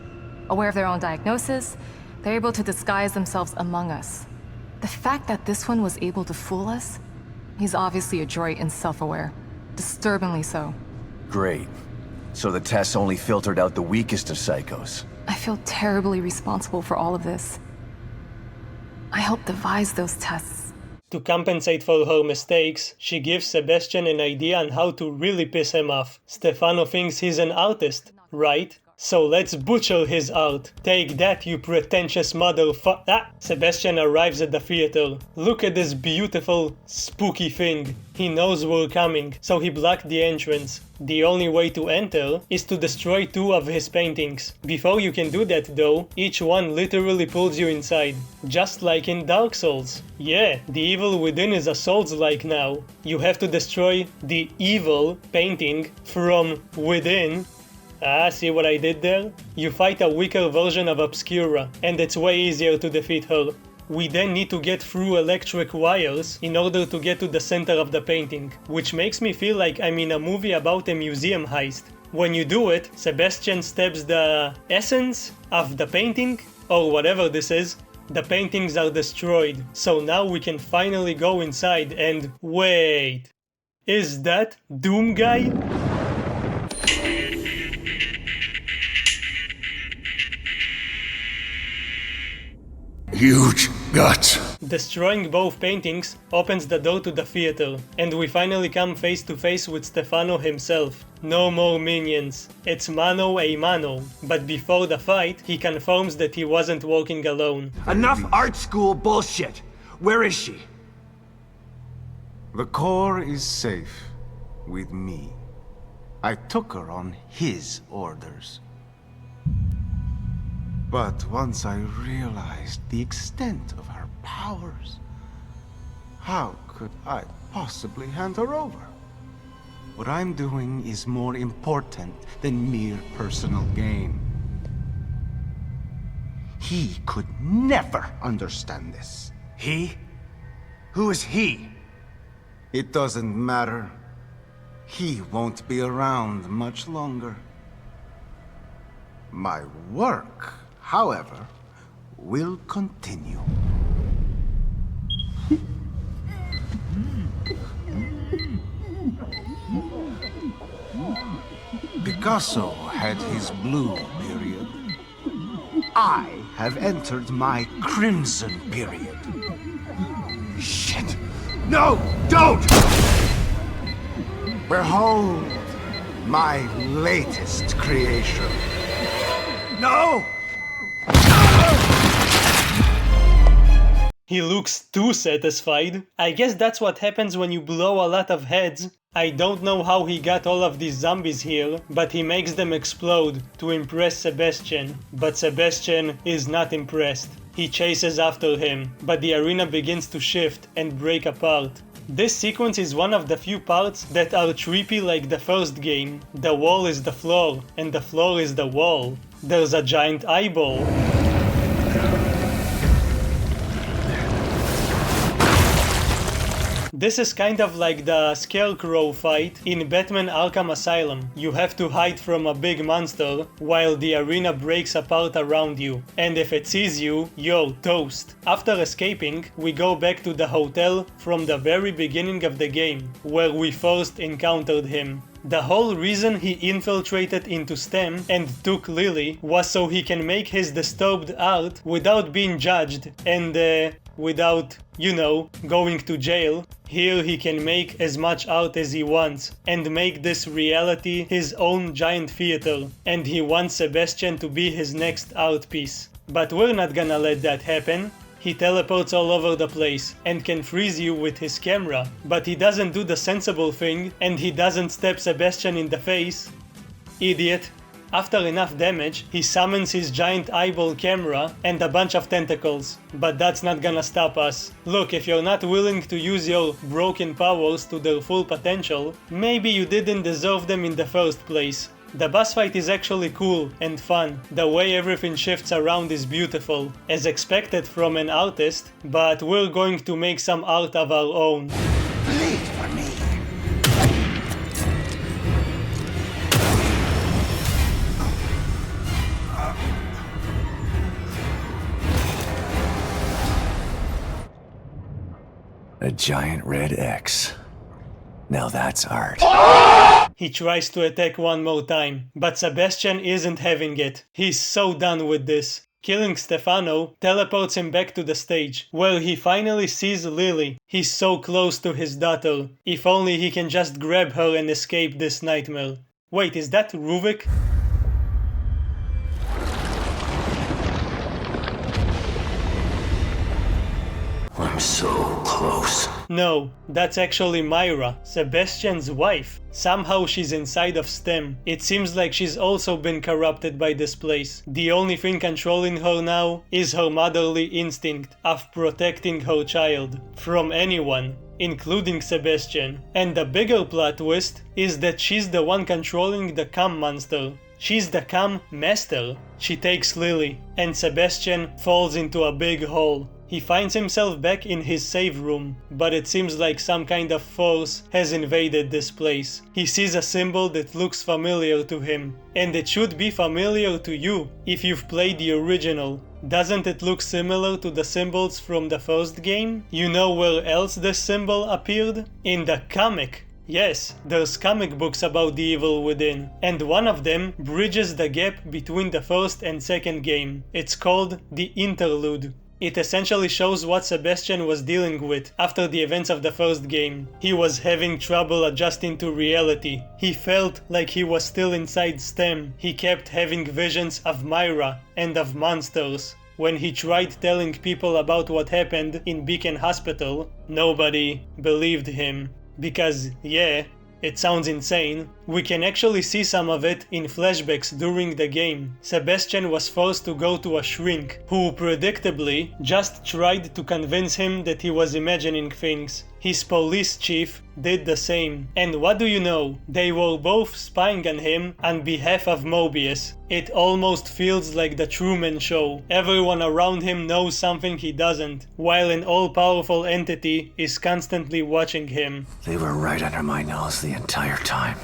Aware of their own diagnosis, they're able to disguise themselves among us. The fact that this one was able to fool us, he's obviously adroit and self-aware. Disturbingly so. Great. So the tests only filtered out the weakest of psychos. I feel terribly responsible for all of this. I helped devise those tests. To compensate for her mistakes, she gives Sebastian an idea on how to really piss him off. Stefano thinks he's an artist, right? So let's butcher his art. Take that, you pretentious motherfucker. Sebastian arrives at the theater. Look at this beautiful, spooky thing. He knows we're coming, so he blocked the entrance. The only way to enter is to destroy 2 of his paintings. Before you can do that though, each one literally pulls you inside. Just like in Dark Souls. Yeah, the evil within is a Souls-like now. You have to destroy the evil painting from within. Ah, see what I did there? You fight a weaker version of Obscura, and it's way easier to defeat her. We then need to get through electric wires in order to get to the center of the painting, which makes me feel like I'm in a movie about a museum heist. When you do it, Sebastian stabs the essence of the painting, or whatever this is. The paintings are destroyed, so now we can finally go inside and... Wait, is that Doom Guy? Huge guts. Destroying both paintings opens the door to the theater, and we finally come face to face with Stefano himself. No more minions. It's mano a mano, but before the fight, he confirms that he wasn't working alone. Enough art school bullshit! Where is she? The core is safe with me. I took her on his orders. But once I realized the extent of her powers, how could I possibly hand her over? What I'm doing is more important than mere personal gain. He could never understand this. He? Who is he? It doesn't matter. he won't be around much longer. My work, however, will continue. Picasso had his blue period. I have entered my crimson period. Shit! No! Don't! Behold my latest creation. No! He looks too satisfied. I guess that's what happens when you blow a lot of heads. I don't know how he got all of these zombies here, but he makes them explode to impress Sebastian. But Sebastian is not impressed. He chases after him, but the arena begins to shift and break apart. This sequence is one of the few parts that are trippy like the first game. The wall is the floor, and the floor is the wall. There's a giant eyeball. This is kind of like the Scarecrow fight in Batman Arkham Asylum. You have to hide from a big monster while the arena breaks apart around you. And if it sees you, you're toast. After escaping, we go back to the hotel from the very beginning of the game, where we first encountered him. The whole reason he infiltrated into STEM and took Lily was so he can make his disturbed art without being judged and without, you know, going to jail. Here he can make as much art as he wants and make this reality his own giant theater, and he wants Sebastian to be his next art piece. But we're not gonna let that happen. He teleports all over the place and can freeze you with his camera, but he doesn't do the sensible thing and he doesn't stab Sebastian in the face. Idiot. After enough damage, he summons his giant eyeball camera and a bunch of tentacles. But that's not gonna stop us. Look, if you're not willing to use your broken powers to their full potential, maybe you didn't deserve them in the first place. The boss fight is actually cool and fun. The way everything shifts around is beautiful, as expected from an artist, but we're going to make some art of our own. Bleed for me. A giant red X. Now that's art. He tries to attack one more time, but Sebastian isn't having it. He's so done with this. Killing Stefano teleports him back to the stage, where he finally sees Lily. He's so close to his daughter. If only he can just grab her and escape this nightmare. Wait, is that Ruvik? I'm so close. No, that's actually Myra, Sebastian's wife. Somehow she's inside of STEM. It seems like she's also been corrupted by this place. The only thing controlling her now is her motherly instinct of protecting her child from anyone, including Sebastian. And the bigger plot twist is that she's the one controlling the Cam monster. She's the Cam master. She takes Lily, and Sebastian falls into a big hole. He finds himself back in his safe room, but it seems like some kind of force has invaded this place. He sees a symbol that looks familiar to him, and it should be familiar to you if you've played the original. Doesn't it look similar to the symbols from the first game? You know where else this symbol appeared? In the comic. Yes, there's comic books about the evil within, and one of them bridges the gap between the first and second game. It's called The Interlude. It essentially shows what Sebastian was dealing with after the events of the first game. He was having trouble adjusting to reality. He felt like he was still inside STEM. He kept having visions of Myra and of monsters. When he tried telling people about what happened in Beacon Hospital, nobody believed him. Because, yeah, it sounds insane. We can actually see some of it in flashbacks during the game. Sebastian was forced to go to a shrink, who predictably just tried to convince him that he was imagining things. his police chief did the same. And what do you know? They were both spying on him on behalf of Mobius. It almost feels like the Truman Show. Everyone around him knows something he doesn't, while an all-powerful entity is constantly watching him. They were right under my nose the entire time.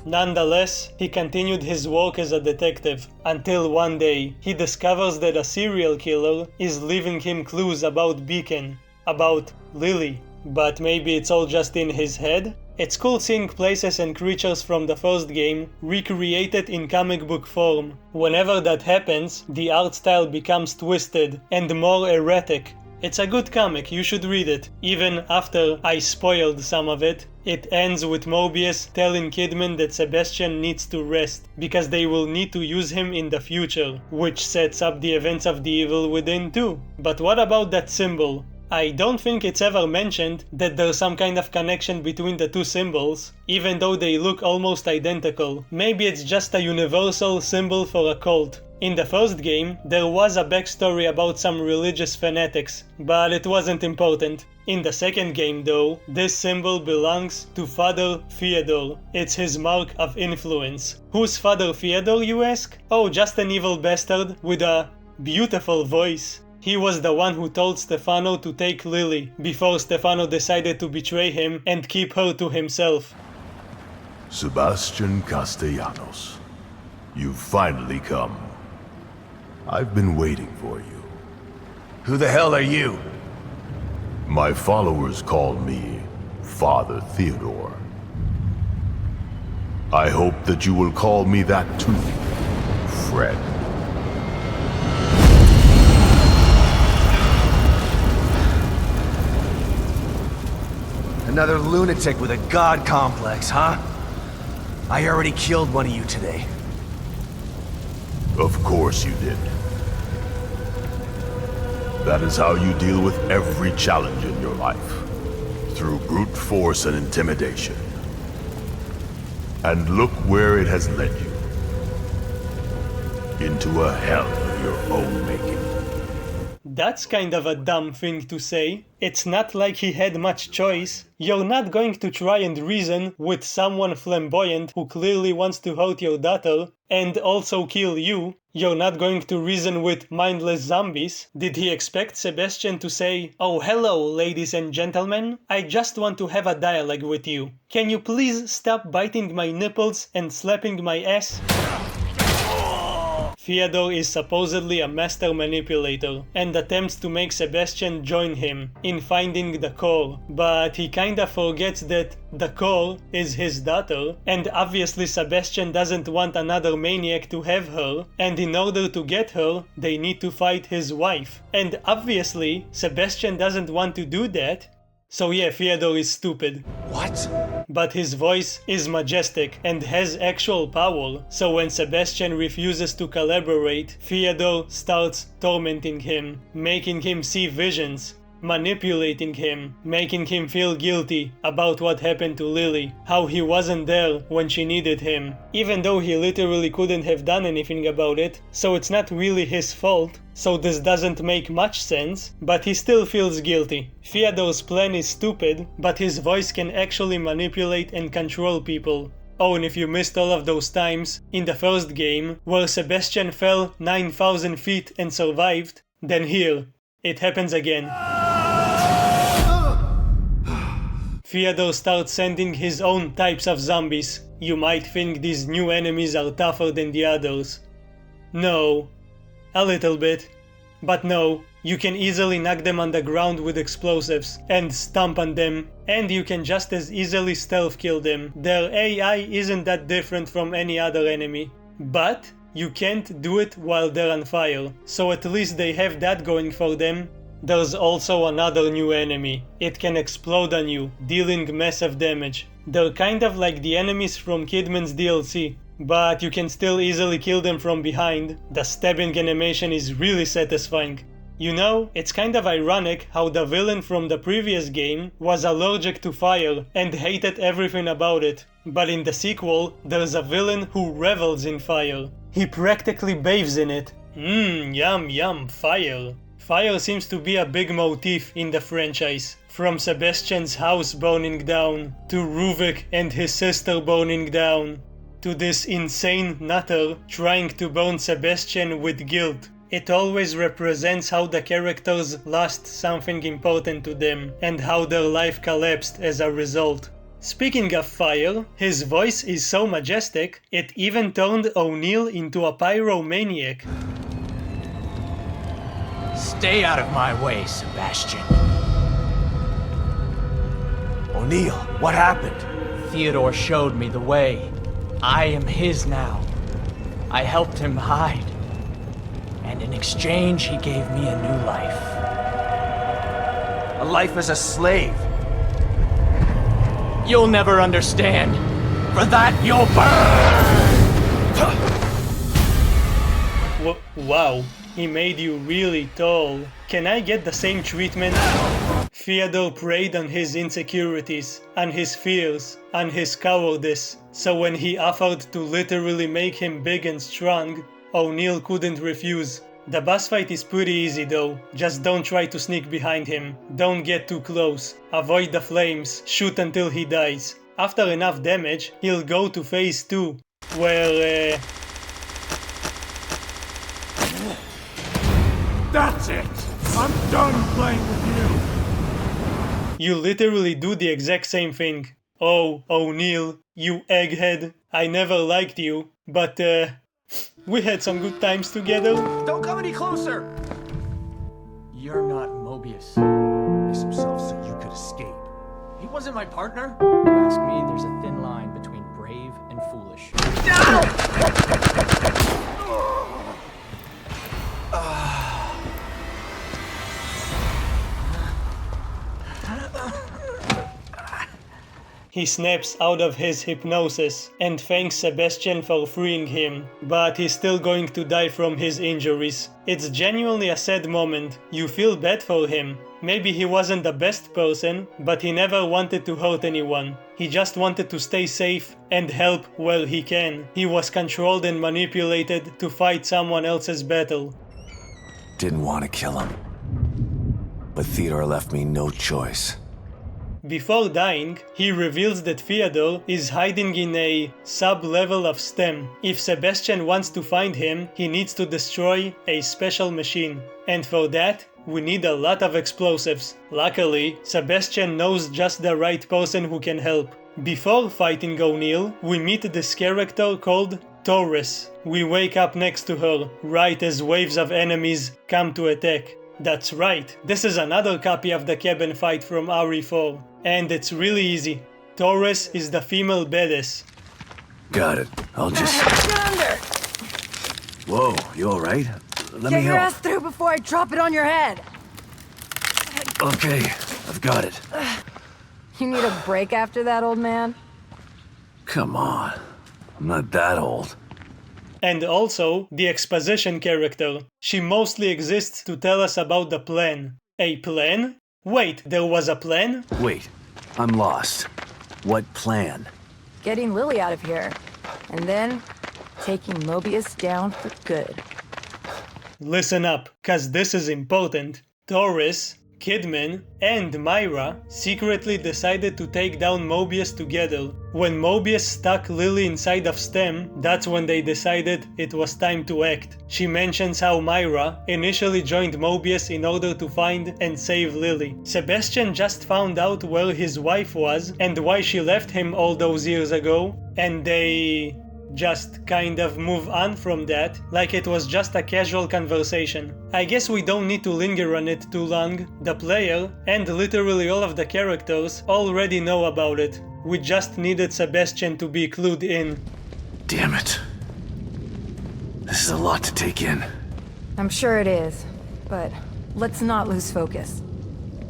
Nonetheless, he continued his work as a detective, until one day he discovers that a serial killer is leaving him clues about Beacon, about Lily. But maybe it's all just in his head? It's cool seeing places and creatures from the first game recreated in comic book form. Whenever that happens, the art style becomes twisted and more erratic. It's a good comic, you should read it. Even after I spoiled some of it, it ends with Mobius telling Kidman that Sebastian needs to rest, because they will need to use him in the future, which sets up the events of The Evil Within too. But what about that symbol? I don't think it's ever mentioned that there's some kind of connection between the two symbols, even though they look almost identical. Maybe it's just a universal symbol for a cult. In the first game, there was a backstory about some religious fanatics, but it wasn't important. In the second game though, this symbol belongs to Father Theodore. It's his mark of influence. Who's Father Theodore, you ask? Oh, just an evil bastard with a beautiful voice. He was the one who told Stefano to take Lily, before Stefano decided to betray him and keep her to himself. Sebastian Castellanos, you've finally come. I've been waiting for you. Who the hell are you? My followers call me Father Theodore. I hope that you will call me that too, friend. Another lunatic with a god complex, huh? I already killed one of you today. Of course you did. That is how you deal with every challenge in your life. Through brute force and intimidation. And look where it has led you. Into a hell of your own making. That's kind of a dumb thing to say. It's not like he had much choice. You're not going to try and reason with someone flamboyant who clearly wants to hurt your daughter and also kill you. You're not going to reason with mindless zombies. Did he expect Sebastian to say, "Oh hello, ladies and gentlemen, I just want to have a dialogue with you. Can you please stop biting my nipples and slapping my ass?" Theodore is supposedly a master manipulator and attempts to make Sebastian join him in finding the core, but he kinda forgets that the core is his daughter, and obviously Sebastian doesn't want another maniac to have her, and in order to get her, they need to fight his wife. And obviously, Sebastian doesn't want to do that, so yeah, Theodore is stupid. What? But his voice is majestic and has actual power, so when Sebastian refuses to collaborate, Theodore starts tormenting him, making him see visions, manipulating him, making him feel guilty about what happened to Lily, how he wasn't there when she needed him, even though he literally couldn't have done anything about it, so it's not really his fault. So this doesn't make much sense, but he still feels guilty. Theodore's plan is stupid, but his voice can actually manipulate and control people. Oh, and if you missed all of those times in the first game, where Sebastian fell 9,000 feet and survived, then here, it happens again. Theodore starts sending his own types of zombies. You might think these new enemies are tougher than the others. No. A little bit. But no, you can easily knock them on the ground with explosives and stomp on them, and you can just as easily stealth kill them. Their AI isn't that different from any other enemy. But you can't do it while they're on fire, so at least they have that going for them. There's also another new enemy. It can explode on you, dealing massive damage. They're kind of like the enemies from Kidman's DLC, but you can still easily kill them from behind. The stabbing animation is really satisfying. You know, it's kind of ironic how the villain from the previous game was allergic to fire and hated everything about it. But in the sequel, there's a villain who revels in fire. He practically bathes in it. Yum yum, fire. Fire seems to be a big motif in the franchise. From Sebastian's house burning down, to Ruvik and his sister burning down, to this insane nutter trying to burn Sebastian with guilt. It always represents how the characters lost something important to them, and how their life collapsed as a result. Speaking of fire, his voice is so majestic, it even turned O'Neill into a pyromaniac. Stay out of my way, Sebastian. O'Neill, what happened? Theodore showed me the way. I am his now. I helped him hide. And in exchange, he gave me a new life. A life as a slave. You'll never understand. For that, you'll burn! Wow, he made you really tall. Can I get the same treatment? Fyodor preyed on his insecurities, on his fears, on his cowardice. So when he offered to literally make him big and strong, O'Neill couldn't refuse. The boss fight is pretty easy though, just don't try to sneak behind him, don't get too close, avoid the flames, shoot until he dies. After enough damage, he'll go to phase 2, where That's it! I'm done playing with you literally do the exact same thing. Oh, O'Neill, you egghead, I never liked you, but we had some good times together. Don't come any closer! You're not Mobius. Makes himself so you could escape. He wasn't my partner. You ask me, there's a thin line between brave and foolish. He snaps out of his hypnosis and thanks Sebastian for freeing him, but he's still going to die from his injuries. It's genuinely a sad moment. You feel bad for him. Maybe he wasn't the best person, but he never wanted to hurt anyone. He just wanted to stay safe and help where he can. He was controlled and manipulated to fight someone else's battle. Didn't want to kill him. But Theodore left me no choice. Before dying, he reveals that Fyodor is hiding in a sub-level of STEM. If Sebastian wants to find him, he needs to destroy a special machine. And for that, we need a lot of explosives. Luckily, Sebastian knows just the right person who can help. Before fighting O'Neill, we meet this character called Torres. We wake up next to her, right as waves of enemies come to attack. That's right, this is another copy of the cabin fight from RE4. And it's really easy. Torres is the female badass. Got it. I'll just... Get under! Whoa, you alright? Let Get me your help. ass through before I drop it on your head! Okay, I've got it. You need a break after that, old man? Come on. I'm not that old. And also, the exposition character. She mostly exists to tell us about the plan. A plan? Wait, there was a plan? Wait, I'm lost. What plan? Getting Lily out of here. And then, taking Mobius down for good. Listen up, cause this is important. Torres, Kidman, and Myra secretly decided to take down Mobius together. When Mobius stuck Lily inside of STEM, that's when they decided it was time to act. She mentions how Myra initially joined Mobius in order to find and save Lily. Sebastian just found out where his wife was and why she left him all those years ago, and they just kind of move on from that, like it was just a casual conversation. I guess we don't need to linger on it too long. The player, and literally all of the characters, already know about it. We just needed Sebastian to be clued in. Damn it. This is a lot to take in. I'm sure it is, but let's not lose focus.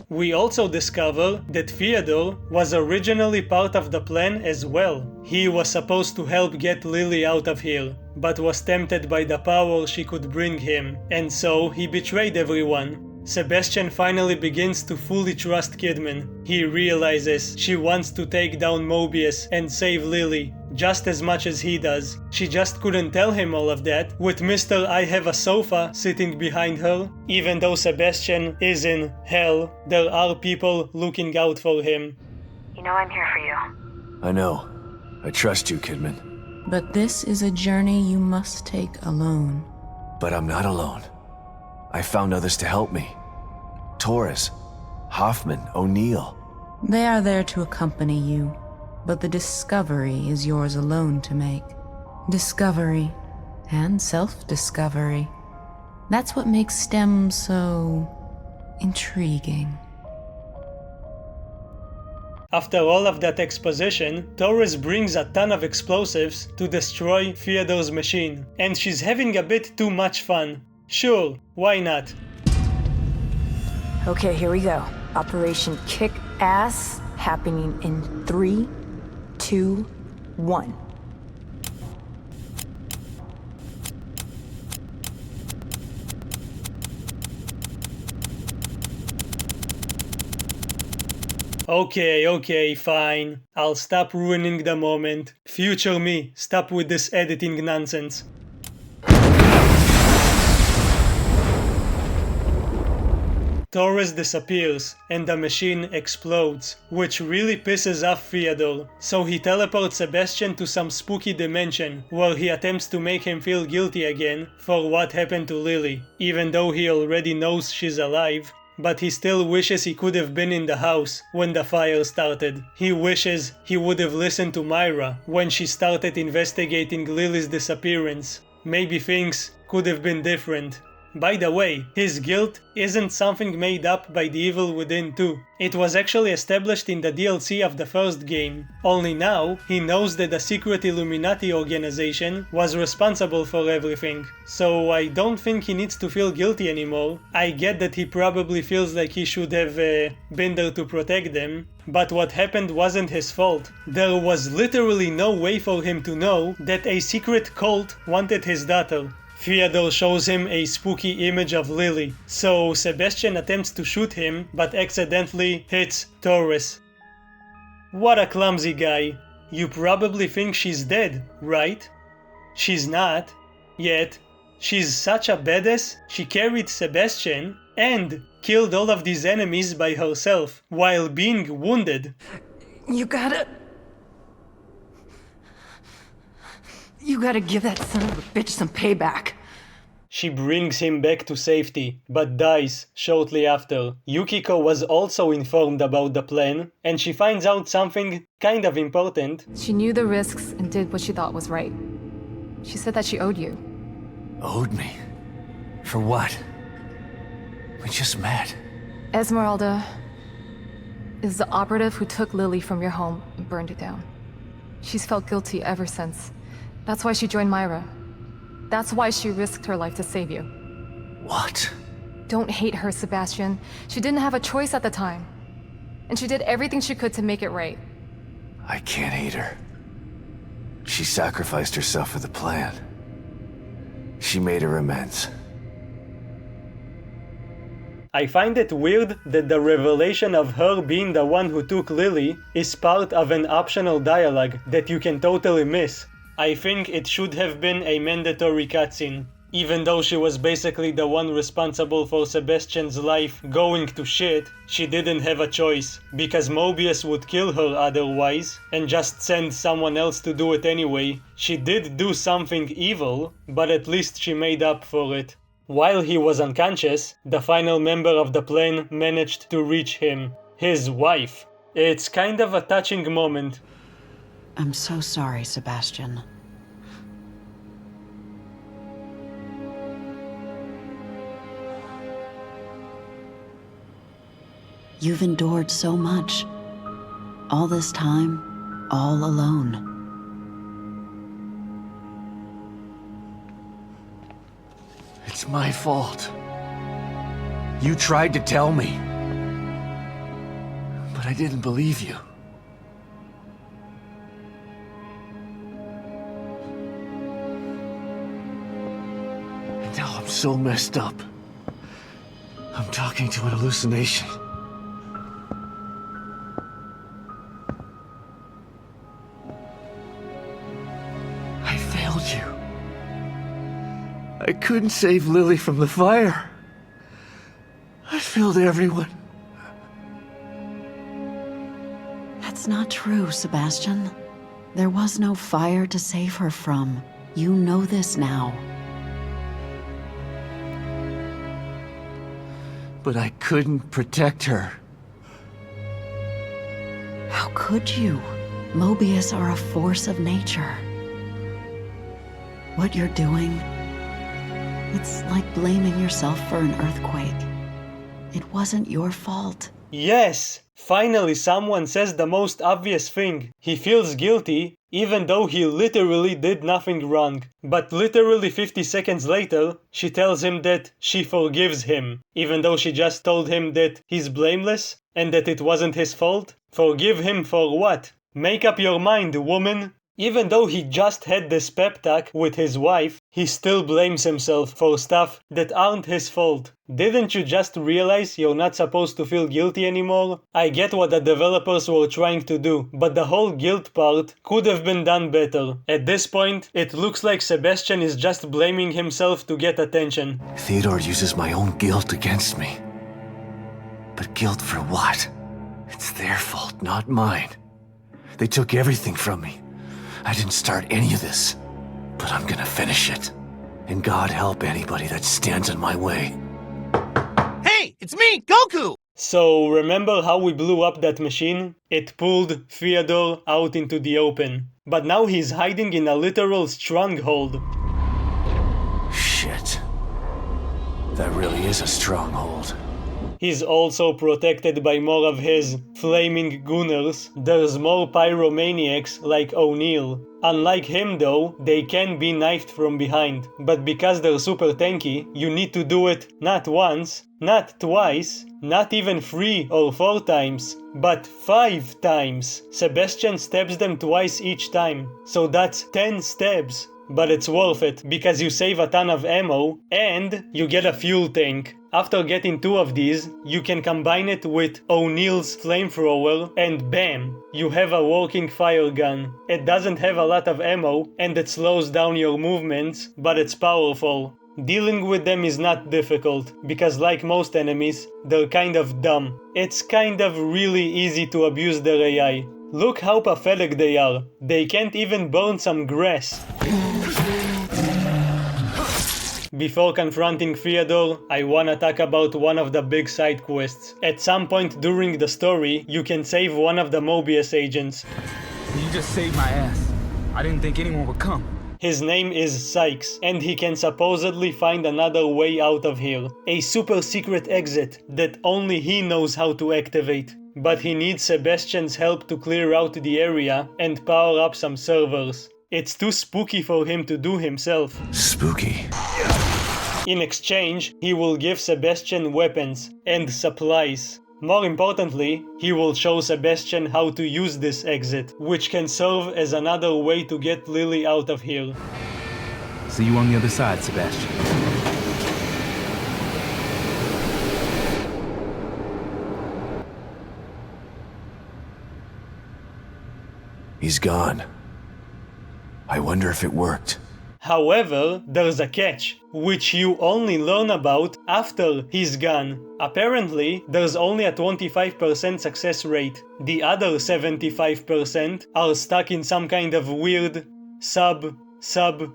We also discover that Fyodor was originally part of the plan as well. He was supposed to help get Lily out of here, but was tempted by the power she could bring him, and so he betrayed everyone. Sebastian finally begins to fully trust Kidman. He realizes she wants to take down Mobius and save Lily, just as much as he does. She just couldn't tell him all of that with Mr. I have a sofa sitting behind her. Even though Sebastian is in hell, there are people looking out for him. You know I'm here for you. I know. I trust you, Kidman. But this is a journey you must take alone. But I'm not alone. I found others to help me. Torres, Hoffman, O'Neill. They are there to accompany you, but the discovery is yours alone to make. Discovery and self-discovery. That's what makes STEM so intriguing. After all of that exposition, Torres brings a ton of explosives to destroy Fyodor's machine, and she's having a bit too much fun. Sure, why not? Okay, here we go. Operation Kick Ass, happening in 3, 2, 1. Okay, fine. I'll stop ruining the moment. Future me, stop with this editing nonsense. Torres disappears, and the machine explodes, which really pisses off Fyodor, so he teleports Sebastian to some spooky dimension, where he attempts to make him feel guilty again for what happened to Lily, even though he already knows she's alive. But he still wishes he could have been in the house when the fire started. He wishes he would have listened to Myra when she started investigating Lily's disappearance. Maybe things could have been different. By the way, his guilt isn't something made up by the Evil Within 2. It was actually established in the DLC of the first game. Only now, he knows that the secret Illuminati organization was responsible for everything. So I don't think he needs to feel guilty anymore. I get that he probably feels like he should have been there to protect them. But what happened wasn't his fault. There was literally no way for him to know that a secret cult wanted his daughter. Fyodor shows him a spooky image of Lily, so Sebastian attempts to shoot him, but accidentally hits Torres. What a clumsy guy. You probably think she's dead, right? She's not. Yet, she's such a badass, she carried Sebastian and killed all of these enemies by herself, while being wounded. You gotta give that son of a bitch some payback. She brings him back to safety, but dies shortly after. Yukiko was also informed about the plan, and she finds out something kind of important. She knew the risks and did what she thought was right. She said that she owed you. Owed me? For what? We just met. Esmeralda is the operative who took Lily from your home and burned it down. She's felt guilty ever since. That's why she joined Myra. That's why she risked her life to save you. What? Don't hate her, Sebastian. She didn't have a choice at the time. And she did everything she could to make it right. I can't hate her. She sacrificed herself for the plan. She made her amends. I find it weird that the revelation of her being the one who took Lily is part of an optional dialogue that you can totally miss. I think it should have been a mandatory cutscene, even though she was basically the one responsible for Sebastian's life going to shit. She didn't have a choice, because Mobius would kill her otherwise, and just send someone else to do it anyway. She did do something evil, but at least she made up for it. While he was unconscious, the final member of the plane managed to reach him, his wife. It's kind of a touching moment. I'm so sorry, Sebastian. You've endured so much. All this time, all alone. It's my fault. You tried to tell me. But I didn't believe you. And now I'm so messed up. I'm talking to an hallucination. couldn't save Lily from the fire. I failed everyone. That's not true, Sebastian. There was no fire to save her from. You know this now. But I couldn't protect her. How could you? Mobius are a force of nature. What you're doing, it's like blaming yourself for an earthquake. It wasn't your fault. Yes! Finally someone says the most obvious thing. He feels guilty, even though he literally did nothing wrong. But literally 50 seconds later, she tells him that she forgives him, even though she just told him that he's blameless and that it wasn't his fault. Forgive him for what? Make up your mind, woman! Even though he just had this pep talk with his wife, he still blames himself for stuff that aren't his fault. Didn't you just realize you're not supposed to feel guilty anymore? I get what the developers were trying to do, but the whole guilt part could have been done better. At this point, it looks like Sebastian is just blaming himself to get attention. Theodore uses my own guilt against me. But guilt for what? It's their fault, not mine. They took everything from me. I didn't start any of this, but I'm gonna finish it. And God help anybody that stands in my way. Hey, it's me, Goku! So, remember how we blew up that machine? It pulled Theodore out into the open. But now he's hiding in a literal stronghold. Shit. That really is a stronghold. He's also protected by more of his flaming gooners. There's more pyromaniacs like O'Neill. Unlike him though, they can be knifed from behind. But because they're super tanky, you need to do it not once, not twice, not even 3 or 4 times, but 5 times. Sebastian stabs them twice each time, so that's 10 stabs. But it's worth it, because you save a ton of ammo, and you get a fuel tank. After getting 2 of these, you can combine it with O'Neill's flamethrower, and bam! You have a working fire gun. It doesn't have a lot of ammo, and it slows down your movements, but it's powerful. Dealing with them is not difficult, because like most enemies, they're kind of dumb. It's kind of really easy to abuse their AI. Look how pathetic they are. They can't even burn some grass. Before confronting Theodore, I wanna talk about one of the big side quests. At some point during the story, you can save one of the Mobius agents. You just saved my ass. I didn't think anyone would come. His name is Sykes, and he can supposedly find another way out of here. A super secret exit that only he knows how to activate. But he needs Sebastian's help to clear out the area and power up some servers. It's too spooky for him to do himself. Spooky. In exchange, he will give Sebastian weapons and supplies. More importantly, he will show Sebastian how to use this exit, which can serve as another way to get Lily out of here. See you on the other side, Sebastian. He's gone. I wonder if it worked. However, there's a catch, which you only learn about after he's gone. Apparently, there's only a 25% success rate. The other 75% are stuck in some kind of weird sub-level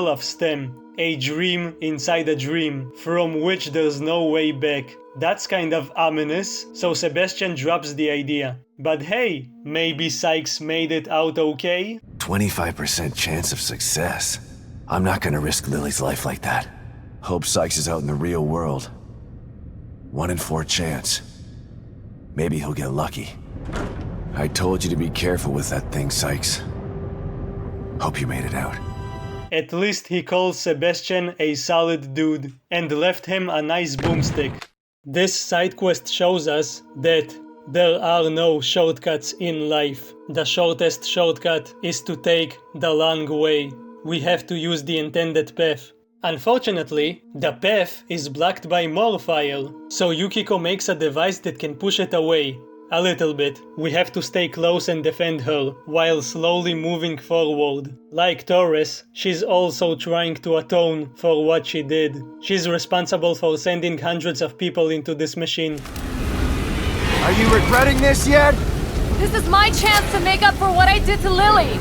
of STEM. A dream inside a dream, from which there's no way back. That's kind of ominous, so Sebastian drops the idea. But hey, maybe Sykes made it out okay? 25% chance of success. I'm not gonna risk Lily's life like that. Hope Sykes is out in the real world. 1 in 4 chance. Maybe he'll get lucky. I told you to be careful with that thing, Sykes. Hope you made it out. At least he calls Sebastian a solid dude, and left him a nice boomstick. This side quest shows us that there are no shortcuts in life. The shortest shortcut is to take the long way. We have to use the intended path. Unfortunately, the path is blocked by more fire, so Yukiko makes a device that can push it away. A little bit. We have to stay close and defend her, while slowly moving forward. Like Torres, she's also trying to atone for what she did. She's responsible for sending hundreds of people into this machine. Are you regretting this yet? This is my chance to make up for what I did to Lily.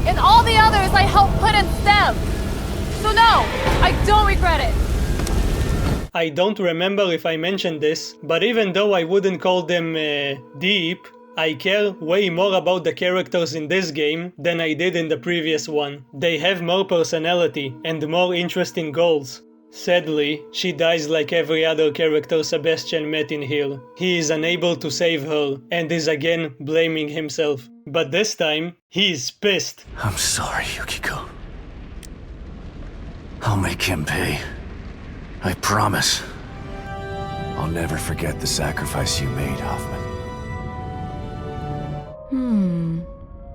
And all the others I helped put in STEM. So no, I don't regret it. I don't remember if I mentioned this, but even though I wouldn't call them deep, I care way more about the characters in this game than I did in the previous one. They have more personality and more interesting goals. Sadly, she dies like every other character Sebastian met in here. He is unable to save her and is again blaming himself. But this time, he's pissed. I'm sorry, Yukiko. I'll make him pay. I promise. I'll never forget the sacrifice you made, Hoffman.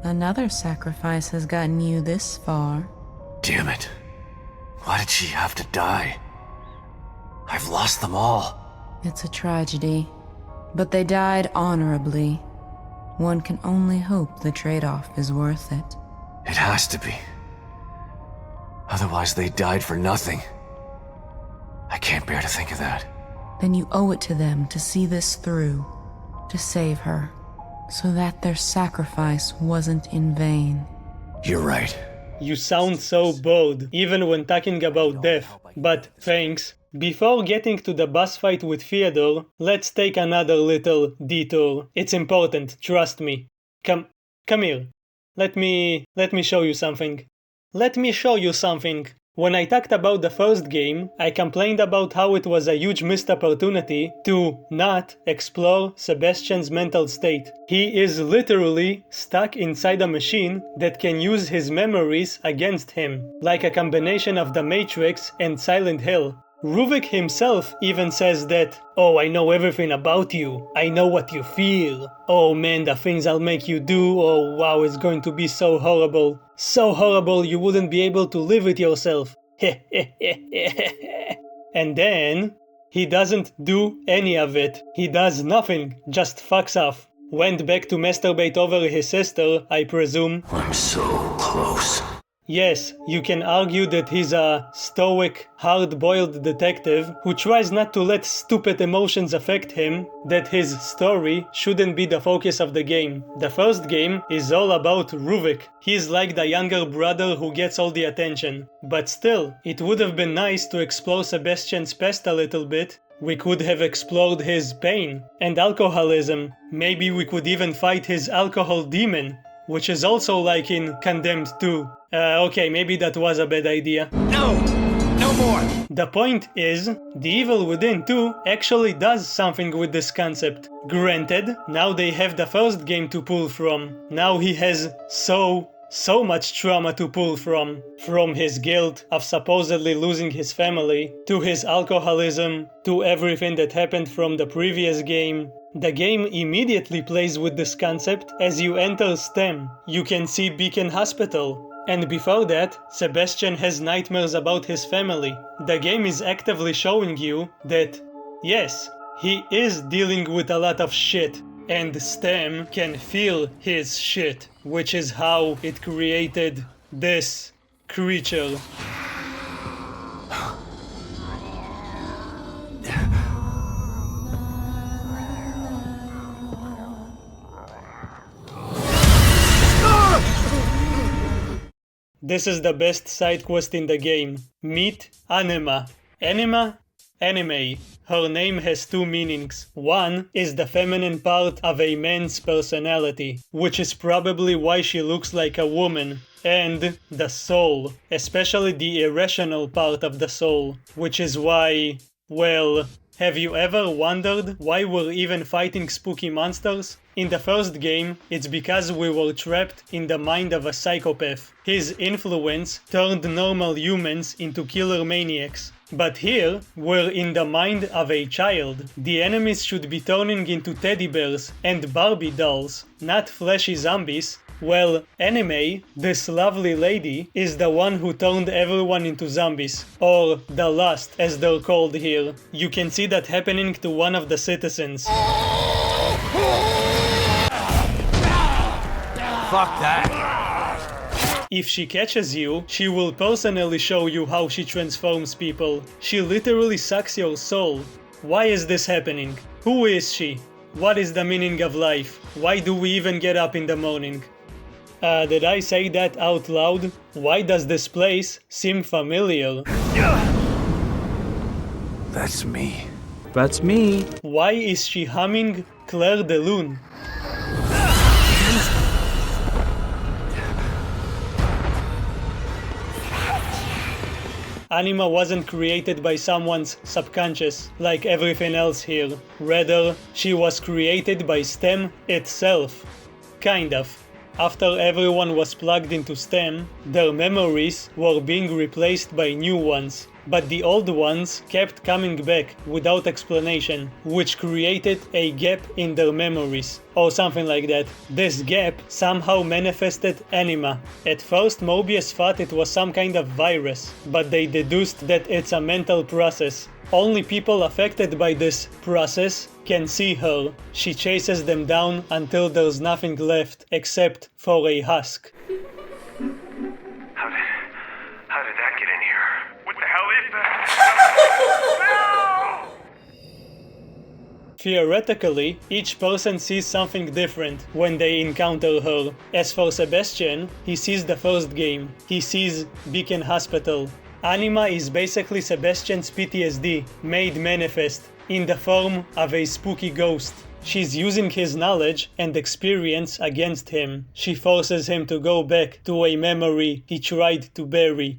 Another sacrifice has gotten you this far. Damn it. Why did she have to die? I've lost them all. It's a tragedy, but they died honorably. One can only hope the trade-off is worth it. It has to be. Otherwise they died for nothing. I can't bear to think of that. Then you owe it to them to see this through, to save her, so that their sacrifice wasn't in vain. You're right. You sound so bold, even when talking about death, but thanks. Before getting to the boss fight with Fyodor, let's take another little detour. It's important, trust me. Come here. Let me show you something. Let me show you something. When I talked about the first game, I complained about how it was a huge missed opportunity to not explore Sebastian's mental state. He is literally stuck inside a machine that can use his memories against him, like a combination of The Matrix and Silent Hill. Ruvik himself even says that, "Oh, I know everything about you. I know what you feel. Oh man, the things I'll make you do, oh wow, it's going to be so horrible. So horrible you wouldn't be able to live with yourself." And then, he doesn't do any of it. He does nothing, just fucks off. Went back to masturbate over his sister, I presume. I'm so close. Yes, you can argue that he's a stoic, hard-boiled detective who tries not to let stupid emotions affect him, that his story shouldn't be the focus of the game. The first game is all about Ruvik. He's like the younger brother who gets all the attention. But still, it would have been nice to explore Sebastian's past a little bit. We could have explored his pain and alcoholism. Maybe we could even fight his alcohol demon, which is also like in Condemned 2. Okay, maybe that was a bad idea. No more. The point is, The Evil Within 2 actually does something with this concept. Granted, now they have the first game to pull from. Now he has so much trauma to pull from. From his guilt of supposedly losing his family, to his alcoholism, to everything that happened from the previous game. The game immediately plays with this concept as you enter STEM. You can see Beacon Hospital. And before that, Sebastian has nightmares about his family. The game is actively showing you that, yes, he is dealing with a lot of shit. And STEM can feel his shit, which is how it created this creature. This is the best side quest in the game. Meet Anima. Anima? Anime. Her name has two meanings. One is the feminine part of a man's personality, which is probably why she looks like a woman. And the soul, especially the irrational part of the soul, which is why, well, have you ever wondered why we're even fighting spooky monsters? In the first game, it's because we were trapped in the mind of a psychopath. His influence turned normal humans into killer maniacs. But here, we're in the mind of a child. The enemies should be turning into teddy bears and Barbie dolls, not fleshy zombies. Well, Anime, this lovely lady, is the one who turned everyone into zombies, or the Lost as they're called here. You can see that happening to one of the citizens. Fuck that. If she catches you, she will personally show you how she transforms people. She literally sucks your soul. Why is this happening? Who is she? What is the meaning of life? Why do we even get up in the morning? Did I say that out loud? Why does this place seem familiar? That's me. That's me. Why is she humming Claire de Lune? Anima wasn't created by someone's subconscious, like everything else here. Rather, she was created by STEM itself. Kind of. After everyone was plugged into STEM, their memories were being replaced by new ones. But the old ones kept coming back without explanation, which created a gap in their memories, or something like that. This gap somehow manifested Anima. At first Mobius thought it was some kind of virus, but they deduced that it's a mental process. Only people affected by this process can see her. She chases them down until there's nothing left except for a husk. How did that get in here? What the hell is that? Theoretically, each person sees something different when they encounter her. As for Sebastian, he sees the first game. He sees Beacon Hospital. Anima is basically Sebastian's PTSD, made manifest, in the form of a spooky ghost. She's using his knowledge and experience against him. She forces him to go back to a memory he tried to bury.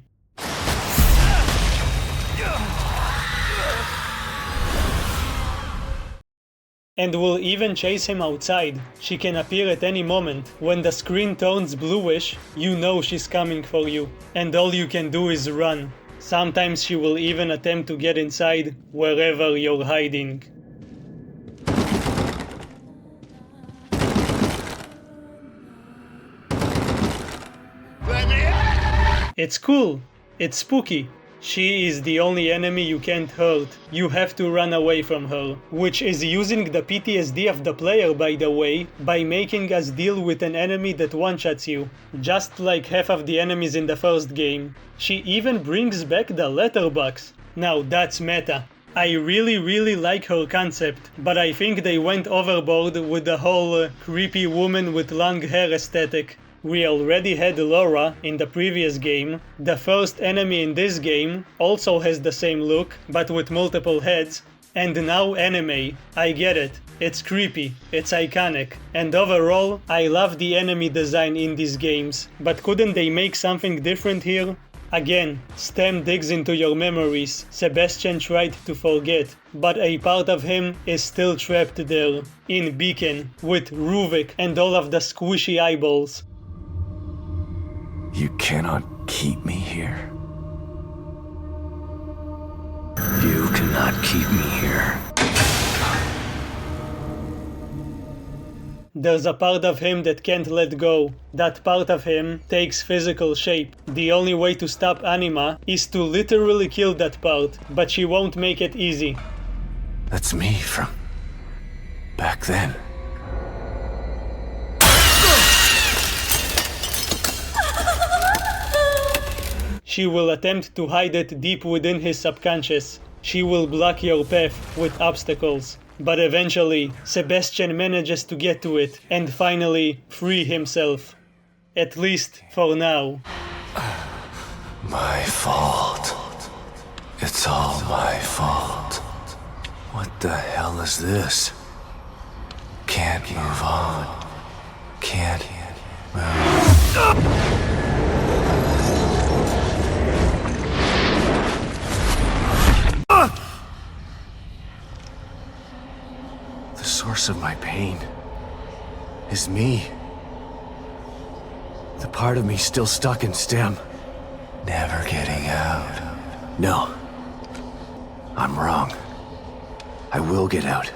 And will even chase him outside. She can appear at any moment. When the screen turns bluish, you know she's coming for you, and all you can do is run. Sometimes she will even attempt to get inside wherever you're hiding. It's cool. It's spooky. She is the only enemy you can't hurt. You have to run away from her, which is using the PTSD of the player, by the way, by making us deal with an enemy that one-shots you, just like half of the enemies in the first game. She even brings back the letterbox. Now that's meta. I really like her concept, but I think they went overboard with the whole creepy woman with long hair aesthetic. We already had Laura in the previous game. The first enemy in this game also has the same look, but with multiple heads. And now Anime. I get it. It's creepy, it's iconic, and overall, I love the enemy design in these games. But couldn't they make something different here? Again, STEM digs into your memories. Sebastian tried to forget, but a part of him is still trapped there, in Beacon, with Ruvik and all of the squishy eyeballs. You cannot keep me here. You cannot keep me here. There's a part of him that can't let go. That part of him takes physical shape. The only way to stop Anima is to literally kill that part, but she won't make it easy. That's me from back then. She will attempt to hide it deep within his subconscious. She will block your path with obstacles. But eventually, Sebastian manages to get to it and finally free himself. At least for now. My fault. It's all my fault. What the hell is this? Can't move on. Can't move. The source of my pain is me. The part of me still stuck in STEM. Never getting out. No. I'm wrong. I will get out.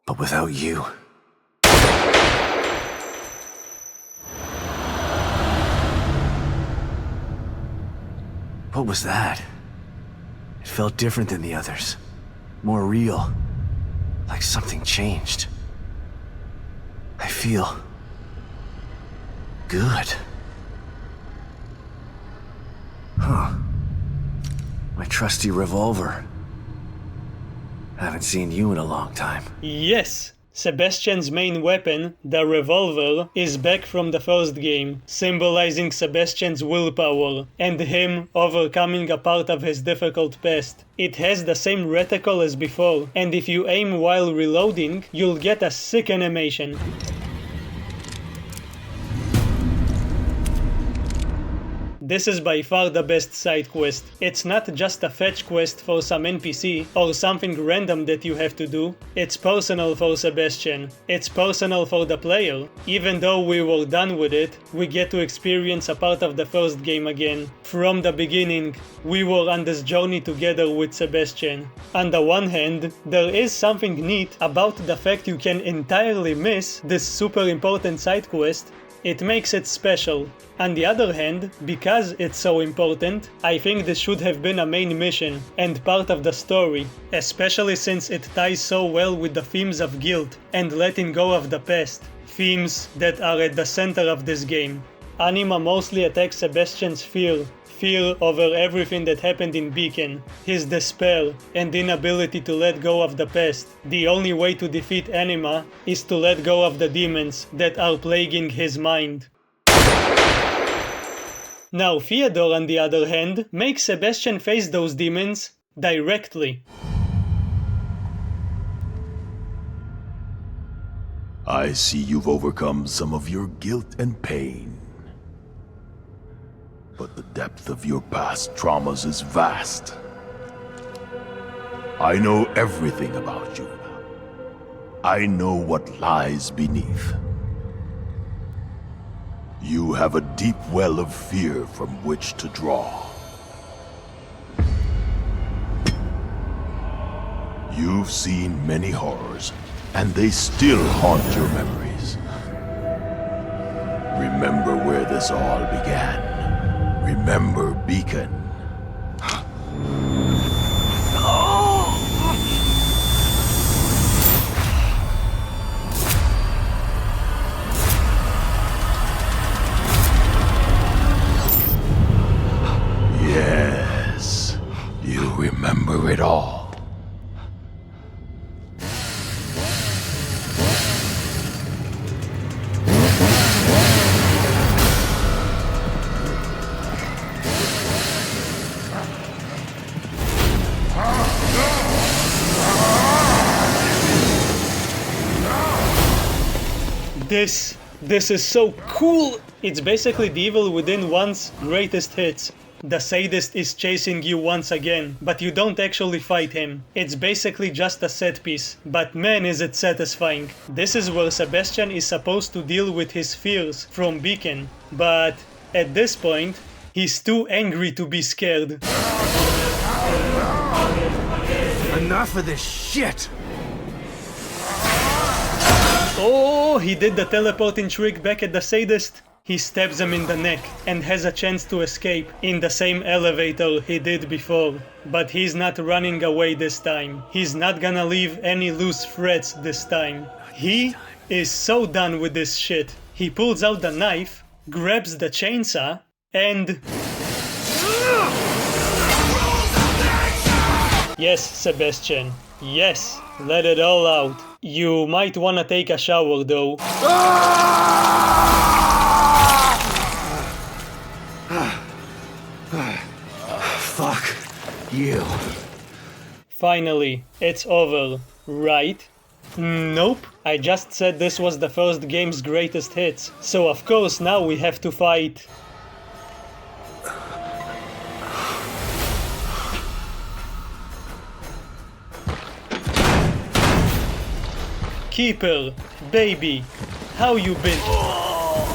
But without you. What was that? It felt different than the others. More real. Like something changed. I feel good. Huh. My trusty revolver. Haven't seen you in a long time. Yes! Sebastian's main weapon, the revolver, is back from the first game, symbolizing Sebastian's willpower, and him overcoming a part of his difficult past. It has the same reticle as before, and if you aim while reloading, you'll get a sick animation. This is by far the best side quest. It's not just a fetch quest for some NPC or something random that you have to do. It's personal for Sebastian. It's personal for the player. Even though we were done with it, we get to experience a part of the first game again. From the beginning, we were on this journey together with Sebastian. On the one hand, there is something neat about the fact you can entirely miss this super important side quest. It makes it special. On the other hand, because it's so important, I think this should have been a main mission and part of the story, especially since it ties so well with the themes of guilt and letting go of the past, themes that are at the center of this game. Anima mostly attacks Sebastian's fear over everything that happened in Beacon, his despair and inability to let go of the past. The only way to defeat Anima is to let go of the demons that are plaguing his mind. Now Theodore, on the other hand, makes Sebastian face those demons directly. I see you've overcome some of your guilt and pain. But the depth of your past traumas is vast. I know everything about you. I know what lies beneath. You have a deep well of fear from which to draw. You've seen many horrors, and they still haunt your memories. Remember where this all began. Remember Beacon. Yes, you remember it all. This is so cool! It's basically the Evil Within 1's greatest hits. The sadist is chasing you once again, but you don't actually fight him. It's basically just a set piece, but man is it satisfying. This is where Sebastian is supposed to deal with his fears from Beacon, but at this point, he's too angry to be scared. Enough of this shit! Oh, he did the teleporting trick back at the sadist. He stabs him in the neck and has a chance to escape in the same elevator he did before. But he's not running away this time. He's not gonna leave any loose threads this time. He is so done with this shit. He pulls out the knife, grabs the chainsaw, and... Yes, Sebastian. Yes, let it all out. You might wanna take a shower though. Fuck you. Finally, it's over, right? Nope. I just said this was the first game's greatest hits, so of course now we have to fight... Keeper, baby, how you been?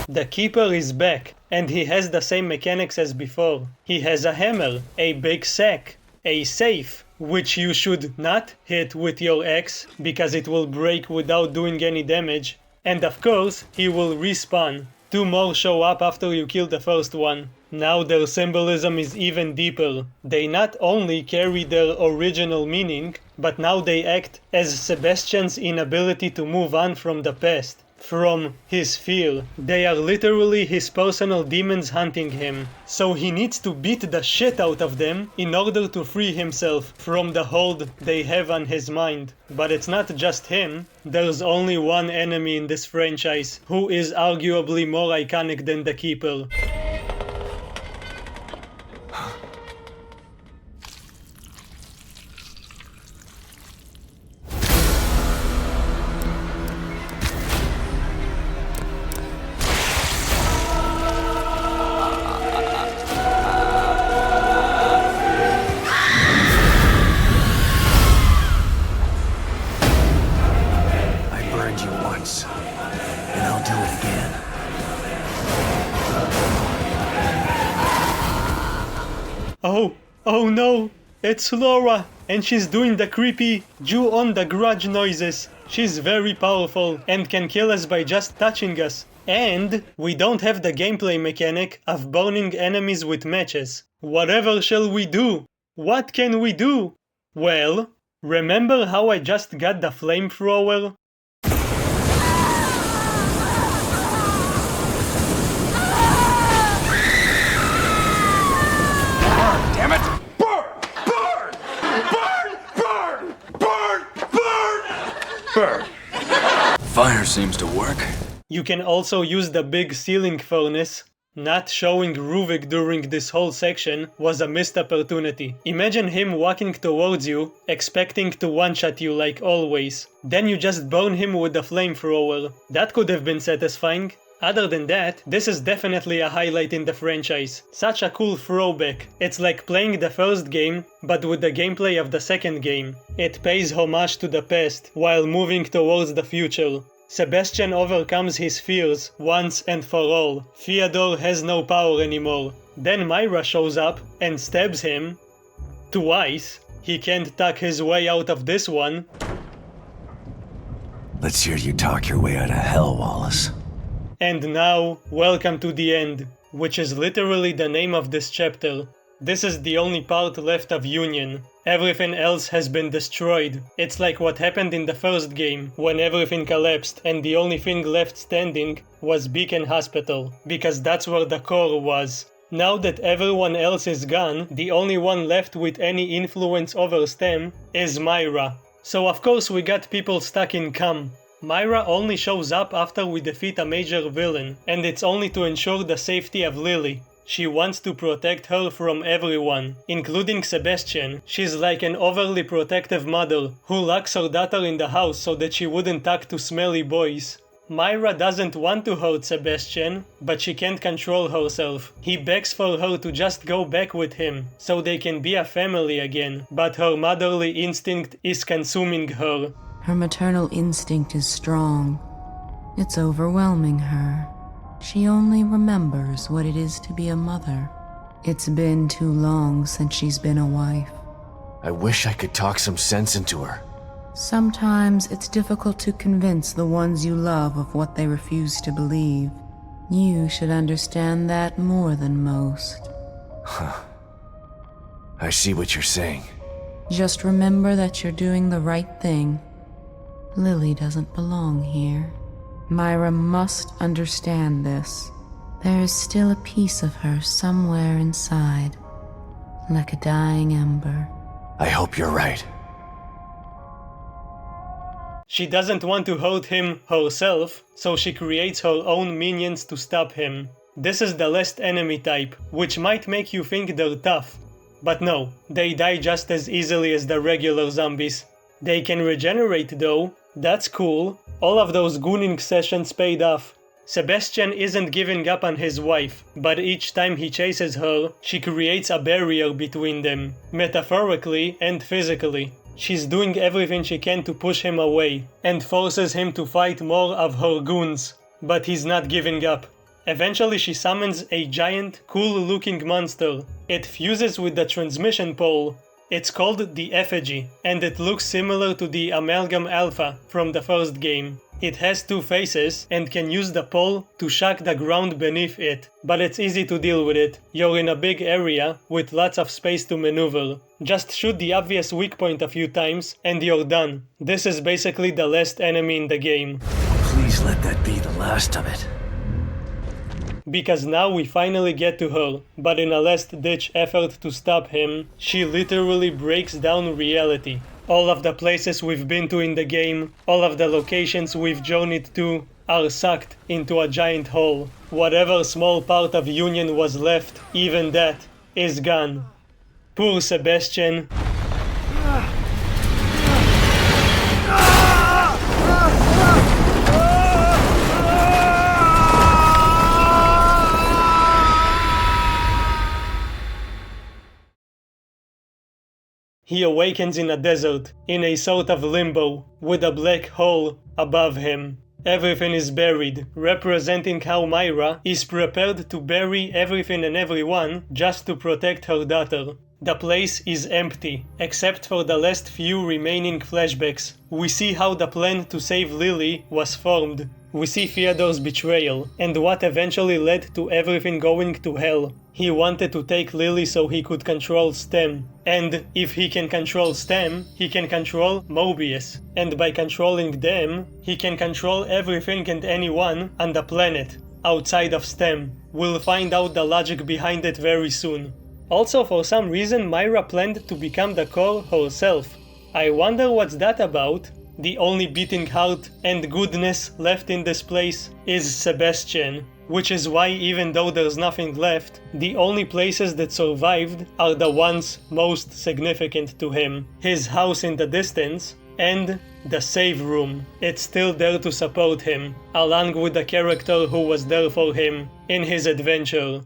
The Keeper is back, and he has the same mechanics as before. He has a hammer, a big sack, a safe, which you should not hit with your axe, because it will break without doing any damage, and of course, he will respawn. 2 more show up after you kill the first one. Now their symbolism is even deeper. They not only carry their original meaning, but now they act as Sebastian's inability to move on from the past. from his fear. They are literally his personal demons hunting him. So he needs to beat the shit out of them in order to free himself from the hold they have on his mind. But it's not just him. There's only one enemy in this franchise who is arguably more iconic than the Keeper. Oh no, it's Laura, and she's doing the creepy Jew on the grudge noises. She's very powerful and can kill us by just touching us. And we don't have the gameplay mechanic of burning enemies with matches. Whatever shall we do? What can we do? Well, remember how I just got the flamethrower? Damn it! Burn! Burn! Burn! Burn! Burn! Burn! Fire seems to work. You can also use the big ceiling furnace. Not showing Ruvik during this whole section was a missed opportunity. Imagine him walking towards you, expecting to one-shot you like always. Then you just burn him with the flamethrower. That could have been satisfying. Other than that, this is definitely a highlight in the franchise. Such a cool throwback. It's like playing the first game, but with the gameplay of the second game. It pays homage to the past, while moving towards the future. Sebastian overcomes his fears once and for all. Fyodor has no power anymore. Then Myra shows up and stabs him. Twice. He can't talk his way out of this one. Let's hear you talk your way out of hell, Wallace. And now, welcome to the end, which is literally the name of this chapter. This is the only part left of Union. Everything else has been destroyed. It's like what happened in the first game, when everything collapsed and the only thing left standing was Beacon Hospital, because that's where the core was. Now that everyone else is gone, the only one left with any influence over STEM is Myra. So of course we got people stuck in COM. Myra only shows up after we defeat a major villain, and it's only to ensure the safety of Lily. She wants to protect her from everyone, including Sebastian. She's like an overly protective mother who locks her daughter in the house so that she wouldn't talk to smelly boys. Myra doesn't want to hurt Sebastian, but she can't control herself. He begs for her to just go back with him, so they can be a family again, but her motherly instinct is consuming her. Her maternal instinct is strong. It's overwhelming her. She only remembers what it is to be a mother. It's been too long since she's been a wife. I wish I could talk some sense into her. Sometimes it's difficult to convince the ones you love of what they refuse to believe. You should understand that more than most. Huh. I see what you're saying. Just remember that you're doing the right thing. Lily doesn't belong here. Myra must understand this. There is still a piece of her somewhere inside, like a dying ember. I hope you're right. She doesn't want to hurt him herself, so she creates her own minions to stop him. This is the last enemy type, which might make you think they're tough. But no, they die just as easily as the regular zombies. They can regenerate though. That's cool. All of those gooning sessions paid off. Sebastian isn't giving up on his wife, but each time he chases her, she creates a barrier between them, metaphorically and physically. She's doing everything she can to push him away, and forces him to fight more of her goons. But he's not giving up. Eventually she summons a giant, cool-looking monster. It fuses with the transmission pole. It's called the Effigy, and it looks similar to the Amalgam Alpha from the first game. It has two faces and can use the pole to shock the ground beneath it, but it's easy to deal with it. You're in a big area with lots of space to maneuver. Just shoot the obvious weak point a few times and you're done. This is basically the last enemy in the game. Please Please let that be the last of it. Because now we finally get to her, but in a last-ditch effort to stop him, she literally breaks down reality. All of the places we've been to in the game, all of the locations we've journeyed to, are sucked into a giant hole. Whatever small part of Union was left, even that, is gone. Poor Sebastian. He awakens in a desert, in a sort of limbo, with a black hole above him. Everything is buried, representing how Myra is prepared to bury everything and everyone just to protect her daughter. The place is empty, except for the last few remaining flashbacks. We see how the plan to save Lily was formed. We see Fyodor's betrayal, and what eventually led to everything going to hell. He wanted to take Lily so he could control STEM. And if he can control STEM, he can control Mobius. And by controlling them, he can control everything and anyone on the planet, outside of STEM. We'll find out the logic behind it very soon. Also, for some reason, Myra planned to become the core herself. I wonder what's that about? The only beating heart and goodness left in this place is Sebastian, which is why even though there's nothing left, the only places that survived are the ones most significant to him. His house in the distance and the save room. It's still there to support him, along with the character who was there for him in his adventure.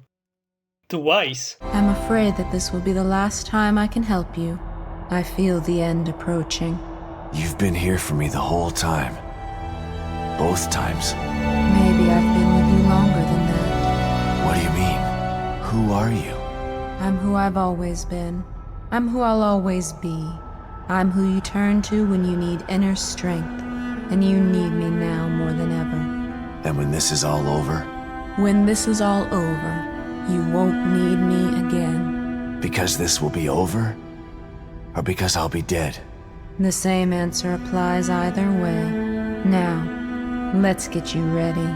Twice. I'm afraid that this will be the last time I can help you. I feel the end approaching. You've been here for me the whole time. Both times. Maybe I've been with you longer than that. What do you mean? Who are you? I'm who I've always been. I'm who I'll always be. I'm who you turn to when you need inner strength. And you need me now more than ever. And when this is all over? When this is all over, you won't need me again. Because this will be over? Or because I'll be dead? The same answer applies either way. Now, let's get you ready.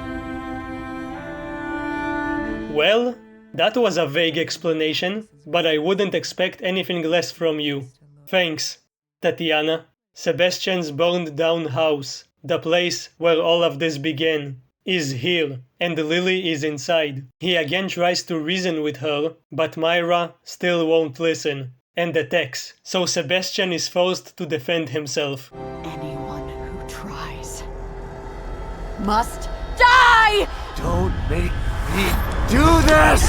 Well, that was a vague explanation, but I wouldn't expect anything less from you. Thanks, Tatiana. Sebastian's burned down house, the place where all of this began, is here, and Lily is inside. He again tries to reason with her, but Myra still won't listen, and attacks, so Sebastian is forced to defend himself. Anyone who tries must die! Don't make me do this!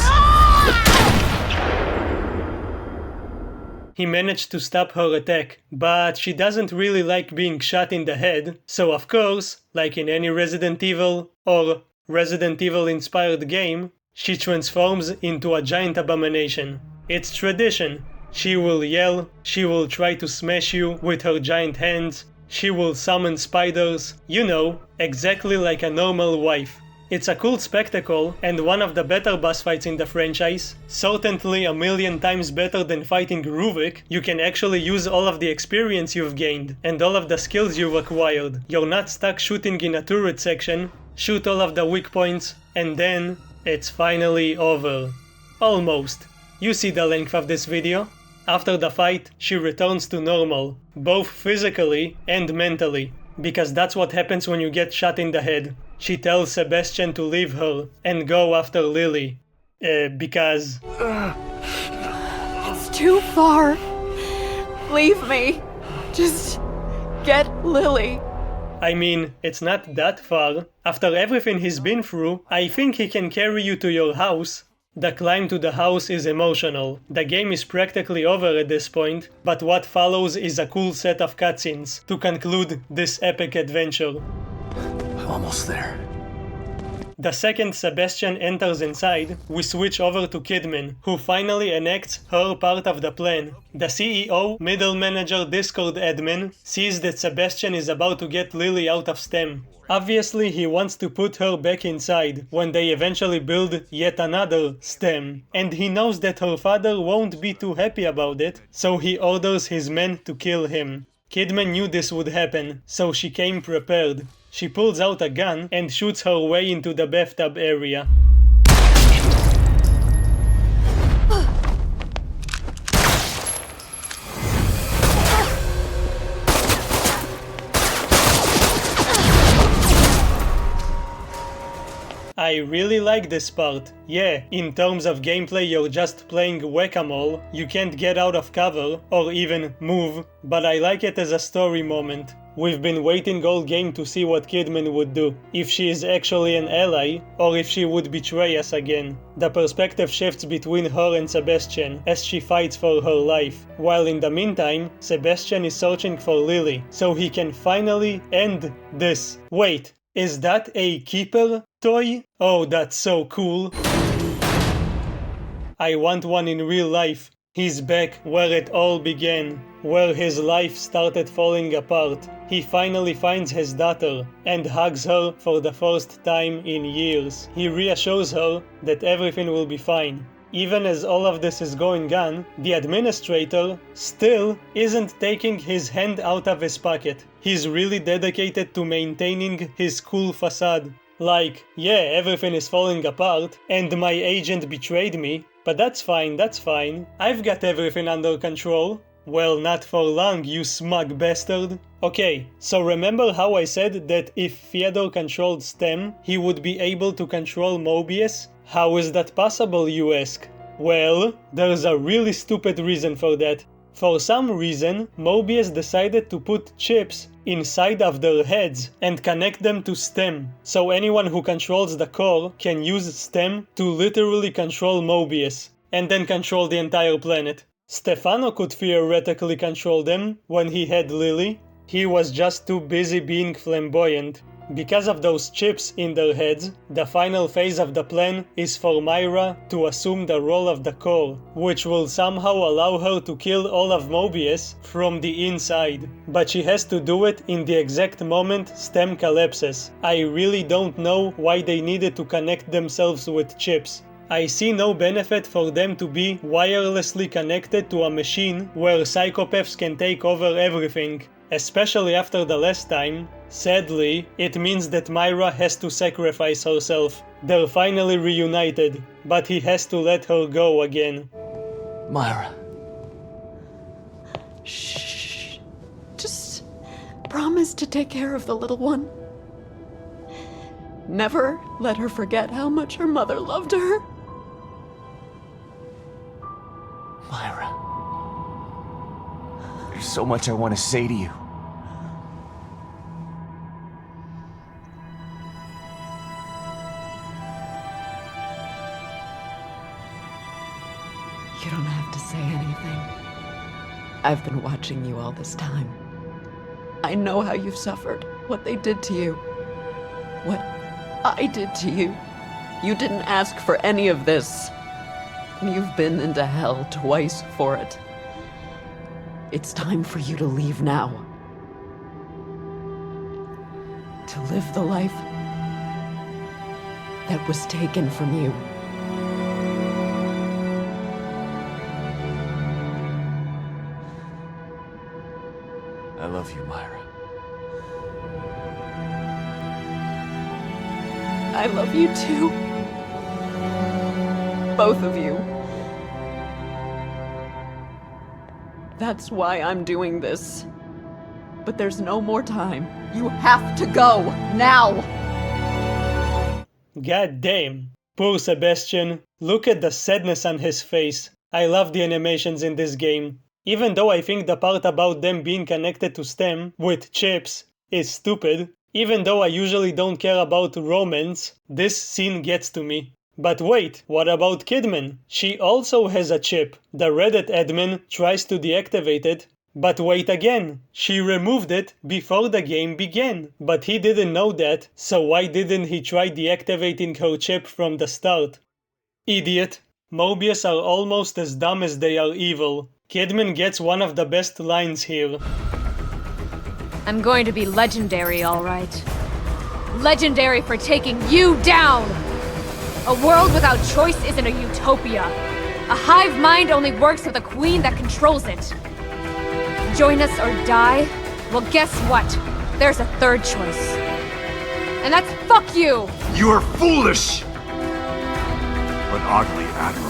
He managed to stop her attack, but she doesn't really like being shot in the head, so of course, like in any Resident Evil or Resident Evil inspired game, she transforms into a giant abomination. It's tradition. She will yell, she will try to smash you with her giant hands, she will summon spiders, you know, exactly like a normal wife. It's a cool spectacle and one of the better boss fights in the franchise, certainly 1,000,000 times better than fighting Ruvik. You can actually use all of the experience you've gained and all of the skills you've acquired. You're not stuck shooting in a turret section, shoot all of the weak points, and then it's finally over. Almost. You see the length of this video. After the fight, she returns to normal, both physically and mentally, because that's what happens when you get shot in the head. She tells Sebastian to leave her and go after Lily. Because... It's too far. Leave me. Just get Lily. I mean, it's not that far. After everything he's been through, I think he can carry you to your house. The climb to the house is emotional. The game is practically over at this point, but what follows is a cool set of cutscenes to conclude this epic adventure. Almost there. The second Sebastian enters inside, we switch over to Kidman, who finally enacts her part of the plan. The CEO, middle manager, Discord admin, sees that Sebastian is about to get Lily out of STEM. Obviously, he wants to put her back inside when they eventually build yet another STEM, and he knows that her father won't be too happy about it, so he orders his men to kill him. Kidman knew this would happen, so she came prepared. She pulls out a gun and shoots her way into the bathtub area. I really like this part. Yeah, in terms of gameplay you're just playing whack-a-mole, you can't get out of cover or even move, but I like it as a story moment. We've been waiting all game to see what Kidman would do, if she is actually an ally, or if she would betray us again. The perspective shifts between her and Sebastian as she fights for her life, while in the meantime, Sebastian is searching for Lily, so he can finally end this. Wait, is that a Keeper toy? Oh, that's so cool. I want one in real life. He's back where it all began, where his life started falling apart. He finally finds his daughter and hugs her for the first time in years. He reassures her that everything will be fine. Even as all of this is going on, the administrator still isn't taking his hand out of his pocket. He's really dedicated to maintaining his cool facade. Like, yeah, everything is falling apart, and my agent betrayed me, but that's fine, I've got everything under control. Well, not for long, you smug bastard. Okay, so remember how I said that if Fyodor controlled STEM, he would be able to control Mobius? How is that possible, you ask? Well, there's a really stupid reason for that. For some reason, Mobius decided to put chips inside of their heads and connect them to STEM, so anyone who controls the core can use STEM to literally control Mobius, and then control the entire planet. Stefano could theoretically control them when he had Lily. He was just too busy being flamboyant. Because of those chips in their heads, the final phase of the plan is for Myra to assume the role of the core, which will somehow allow her to kill all of Mobius from the inside. But she has to do it in the exact moment STEM collapses. I really don't know why they needed to connect themselves with chips. I see no benefit for them to be wirelessly connected to a machine where psychopaths can take over everything, especially after the last time. Sadly, it means that Myra has to sacrifice herself. They're finally reunited, but he has to let her go again. Myra. Shh. Just promise to take care of the little one. Never let her forget how much her mother loved her. Myra. There's so much I want to say to you. You don't have to say anything. I've been watching you all this time. I know how you've suffered, what they did to you, what I did to you. You didn't ask for any of this. You've been into hell twice for it. It's time for you to leave now. To live the life that was taken from you. I love you, Myra. I love you too. Both of you. That's why I'm doing this. But there's no more time. You have to go, now! God damn. Poor Sebastian. Look at the sadness on his face. I love the animations in this game. Even though I think the part about them being connected to STEM with chips is stupid, even though I usually don't care about romance, this scene gets to me. But wait, what about Kidman? She also has a chip. The Reddit admin tries to deactivate it, but wait again. She removed it before the game began. But he didn't know that, so why didn't he try deactivating her chip from the start? Idiot. Mobius are almost as dumb as they are evil. Kidman gets one of the best lines here. I'm going to be legendary, all right. Legendary for taking you down! A world without choice isn't a utopia. A hive mind only works with a queen that controls it. Join us or die? Well, guess what? There's a third choice. And that's fuck you! You are foolish! But oddly admirable.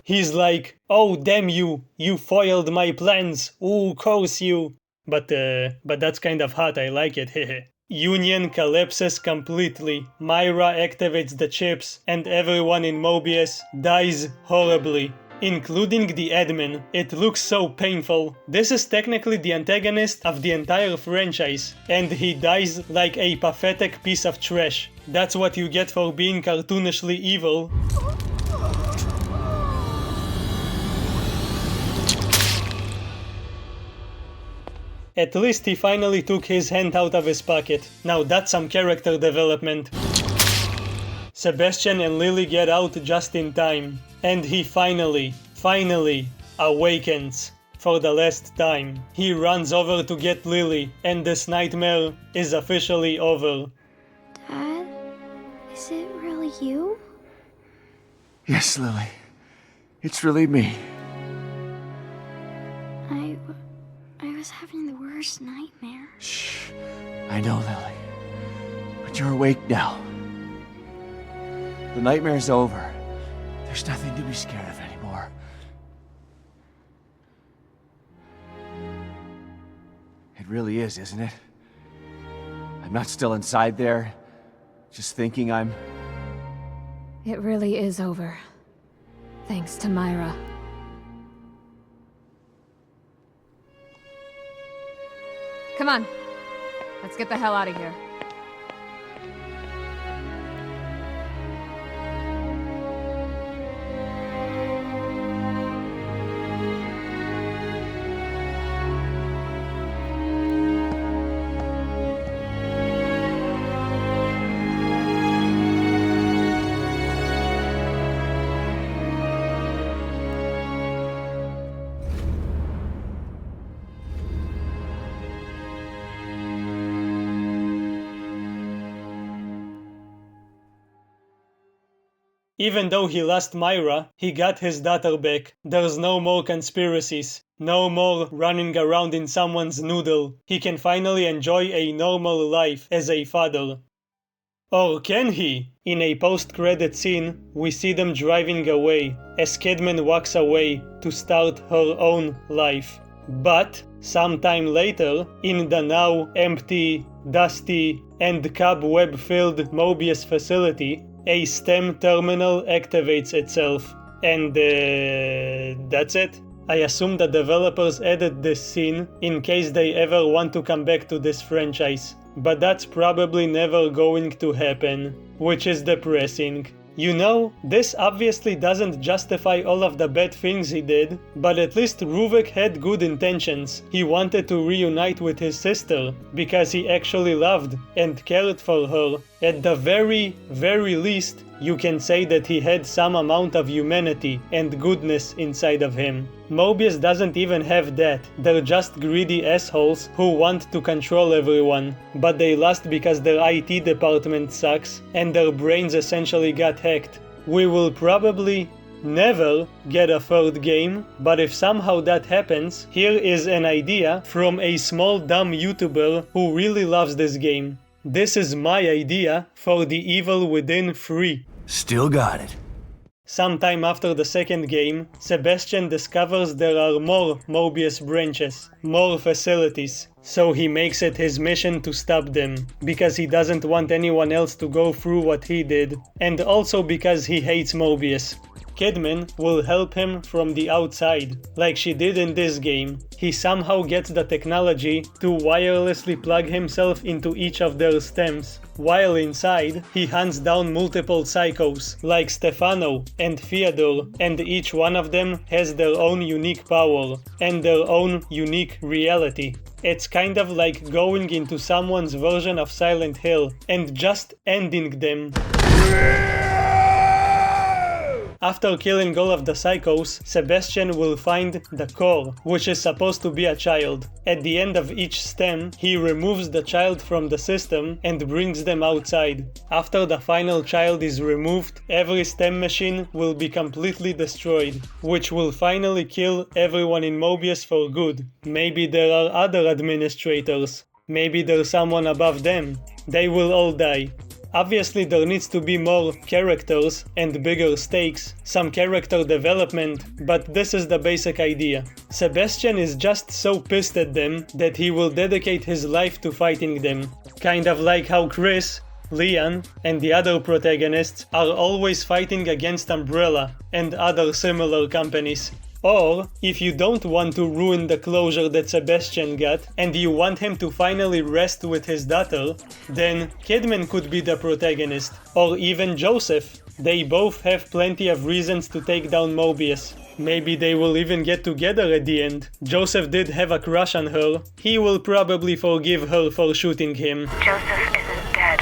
He's like, oh damn you foiled my plans, ooh curse you. But that's kind of hot, I like it, hehe. Union collapses completely, Myra activates the chips, and everyone in Mobius dies horribly, including the admin. It looks so painful. This is technically the antagonist of the entire franchise, and he dies like a pathetic piece of trash. That's what you get for being cartoonishly evil. At least he finally took his hand out of his pocket. Now that's some character development. Sebastian and Lily get out just in time. And he finally awakens. For the last time. He runs over to get Lily, and this nightmare is officially over. Dad? Is it really you? Yes, Lily. It's really me. I was having the worst nightmare. Shh. I know, Lily. But you're awake now. The nightmare's over. There's nothing to be scared of anymore. It really is, isn't it? I'm not still inside there, just thinking I'm... It really is over. Thanks to Myra. Come on. Let's get the hell out of here. Even though he lost Myra, he got his daughter back. There's no more conspiracies. No more running around in someone's noodle. He can finally enjoy a normal life as a father. Or can he? In a post-credit scene, we see them driving away, as Kidman walks away to start her own life. But, sometime later, in the now empty, dusty, and cobweb-filled Mobius facility, a STEM terminal activates itself. And that's it. I assume the developers added this scene in case they ever want to come back to this franchise. But that's probably never going to happen, which is depressing. You know, this obviously doesn't justify all of the bad things he did, but at least Ruvik had good intentions. He wanted to reunite with his sister, because he actually loved and cared for her. At the very, very least, you can say that he had some amount of humanity and goodness inside of him. Mobius doesn't even have that. They're just greedy assholes who want to control everyone. But they lost because their IT department sucks and their brains essentially got hacked. We will probably never get a third game, but if somehow that happens, here is an idea from a small dumb YouTuber who really loves this game. This is my idea for The Evil Within 3. Still got it. Sometime after the second game, Sebastian discovers there are more Mobius branches, more facilities, so he makes it his mission to stop them, because he doesn't want anyone else to go through what he did, and also because he hates Mobius. Kidman will help him from the outside, like she did in this game. He somehow gets the technology to wirelessly plug himself into each of their stems. While inside, he hunts down multiple psychos, like Stefano and Fyodor, and each one of them has their own unique power, and their own unique reality. It's kind of like going into someone's version of Silent Hill, and just ending them. After killing all of the psychos, Sebastian will find the core, which is supposed to be a child. At the end of each stem, he removes the child from the system and brings them outside. After the final child is removed, every stem machine will be completely destroyed, which will finally kill everyone in Mobius for good. Maybe there are other administrators. Maybe there's someone above them. They will all die. Obviously there needs to be more characters and bigger stakes, some character development, but this is the basic idea. Sebastian is just so pissed at them that he will dedicate his life to fighting them. Kind of like how Chris, Leon, and the other protagonists are always fighting against Umbrella and other similar companies. Or, if you don't want to ruin the closure that Sebastian got, and you want him to finally rest with his daughter, then Kidman could be the protagonist, or even Joseph. They both have plenty of reasons to take down Mobius. Maybe they will even get together at the end. Joseph did have a crush on her. He will probably forgive her for shooting him. Joseph isn't dead.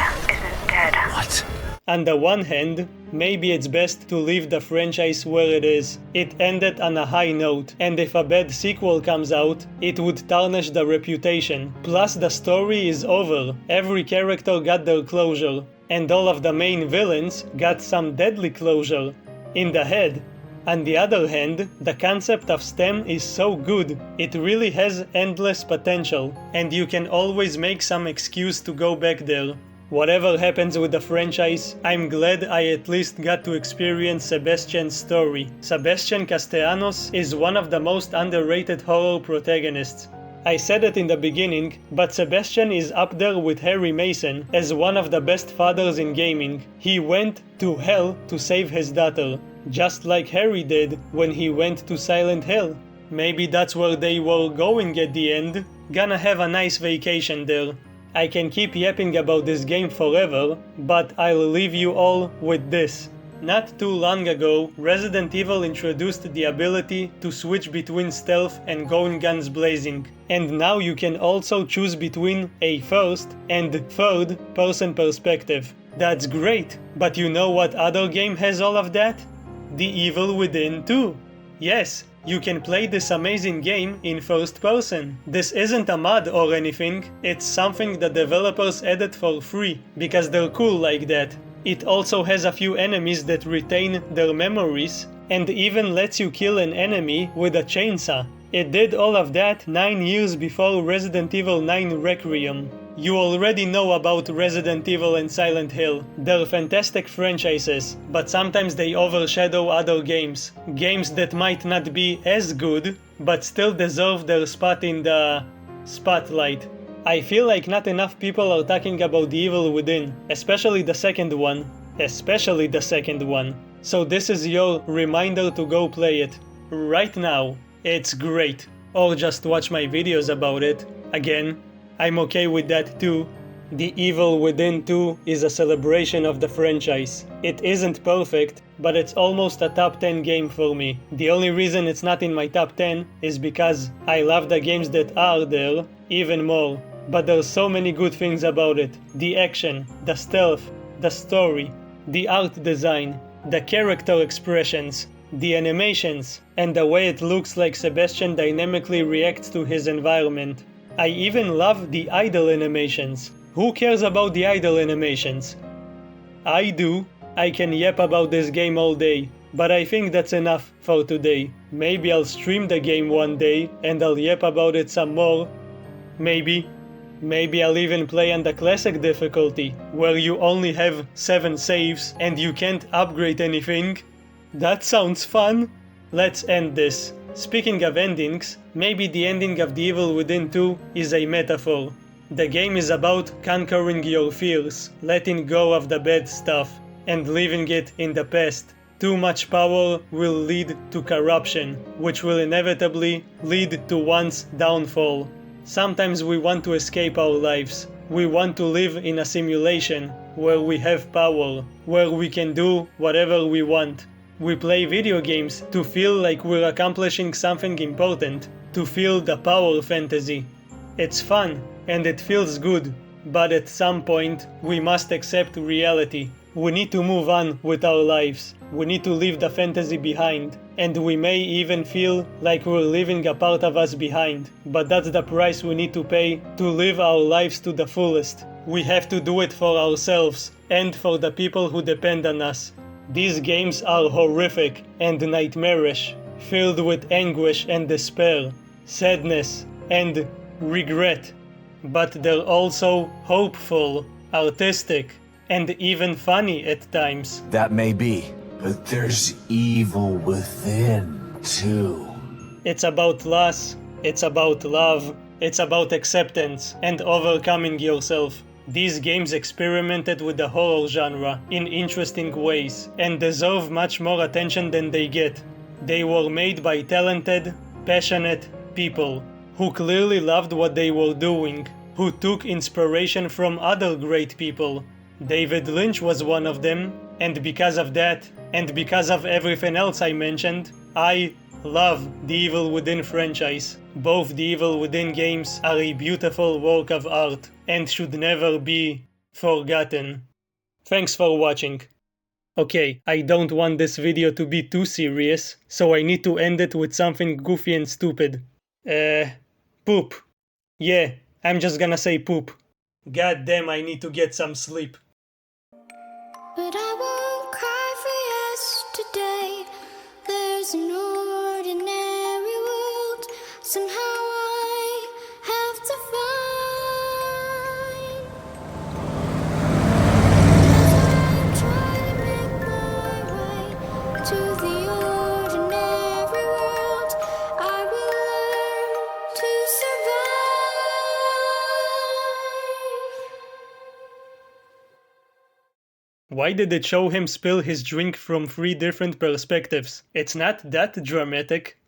What? On the one hand, maybe it's best to leave the franchise where it is. It ended on a high note, and if a bad sequel comes out, it would tarnish the reputation. Plus the story is over, every character got their closure, and all of the main villains got some deadly closure. In the head. On the other hand, the concept of STEM is so good, it really has endless potential, and you can always make some excuse to go back there. Whatever happens with the franchise, I'm glad I at least got to experience Sebastian's story. Sebastian Castellanos is one of the most underrated horror protagonists. I said it in the beginning, but Sebastian is up there with Harry Mason as one of the best fathers in gaming. He went to hell to save his daughter, just like Harry did when he went to Silent Hill. Maybe that's where they were going at the end. Gonna have a nice vacation there. I can keep yapping about this game forever, but I'll leave you all with this. Not too long ago, Resident Evil introduced the ability to switch between stealth and going guns blazing, and now you can also choose between a first and third person perspective. That's great, but you know what other game has all of that? The Evil Within 2. Yes, you can play this amazing game in first person. This isn't a mod or anything, it's something the developers added for free, because they're cool like that. It also has a few enemies that retain their memories, and even lets you kill an enemy with a chainsaw. It did all of that 9 years before Resident Evil 9 Requiem. You already know about Resident Evil and Silent Hill. They're fantastic franchises, but sometimes they overshadow other games. Games that might not be as good, but still deserve their spot in the spotlight. I feel like not enough people are talking about The Evil Within, especially the second one. So this is your reminder to go play it. Right now. It's great. Or just watch my videos about it. Again, I'm okay with that too. The Evil Within 2 is a celebration of the franchise. It isn't perfect, but it's almost a top 10 game for me. The only reason it's not in my top 10 is because I love the games that are there even more. But there's so many good things about it. The action, the stealth, the story, the art design, the character expressions, the animations, and the way it looks like Sebastian dynamically reacts to his environment. I even love the idle animations. Who cares about the idle animations? I do. I can yap about this game all day, but I think that's enough for today. Maybe I'll stream the game one day and I'll yap about it some more. Maybe I'll even play on the classic difficulty, where you only have 7 saves and you can't upgrade anything. That sounds fun! Let's end this. Speaking of endings, maybe the ending of The Evil Within 2 is a metaphor. The game is about conquering your fears, letting go of the bad stuff, and leaving it in the past. Too much power will lead to corruption, which will inevitably lead to one's downfall. Sometimes we want to escape our lives. We want to live in a simulation, where we have power, where we can do whatever we want. We play video games to feel like we're accomplishing something important, to feel the power fantasy. It's fun, and it feels good, but at some point, we must accept reality. We need to move on with our lives. We need to leave the fantasy behind, and we may even feel like we're leaving a part of us behind, but that's the price we need to pay to live our lives to the fullest. We have to do it for ourselves, and for the people who depend on us. These games are horrific and nightmarish, filled with anguish and despair, sadness and regret. but they're also hopeful, artistic, and even funny at times. That may be, but there's evil within, too. It's about loss, it's about love, it's about acceptance and overcoming yourself. These games experimented with the horror genre in interesting ways and deserve much more attention than they get. They were made by talented, passionate people who clearly loved what they were doing, who took inspiration from other great people. David Lynch was one of them, and because of that, and because of everything else I mentioned, I love the Evil Within franchise. Both the Evil Within games are a beautiful work of art and should never be forgotten. Thanks for watching. Okay, I don't want this video to be too serious, so I need to end it with something goofy and stupid. Poop. Yeah, I'm just gonna say poop. God damn, I need to get some sleep. But I won't cry for yesterday. There's an ordinary world. Somehow I have to find. As I try to make my way to the ordinary world, I will learn to survive. Why did it show him spill his drink from 3 different perspectives? It's not that dramatic.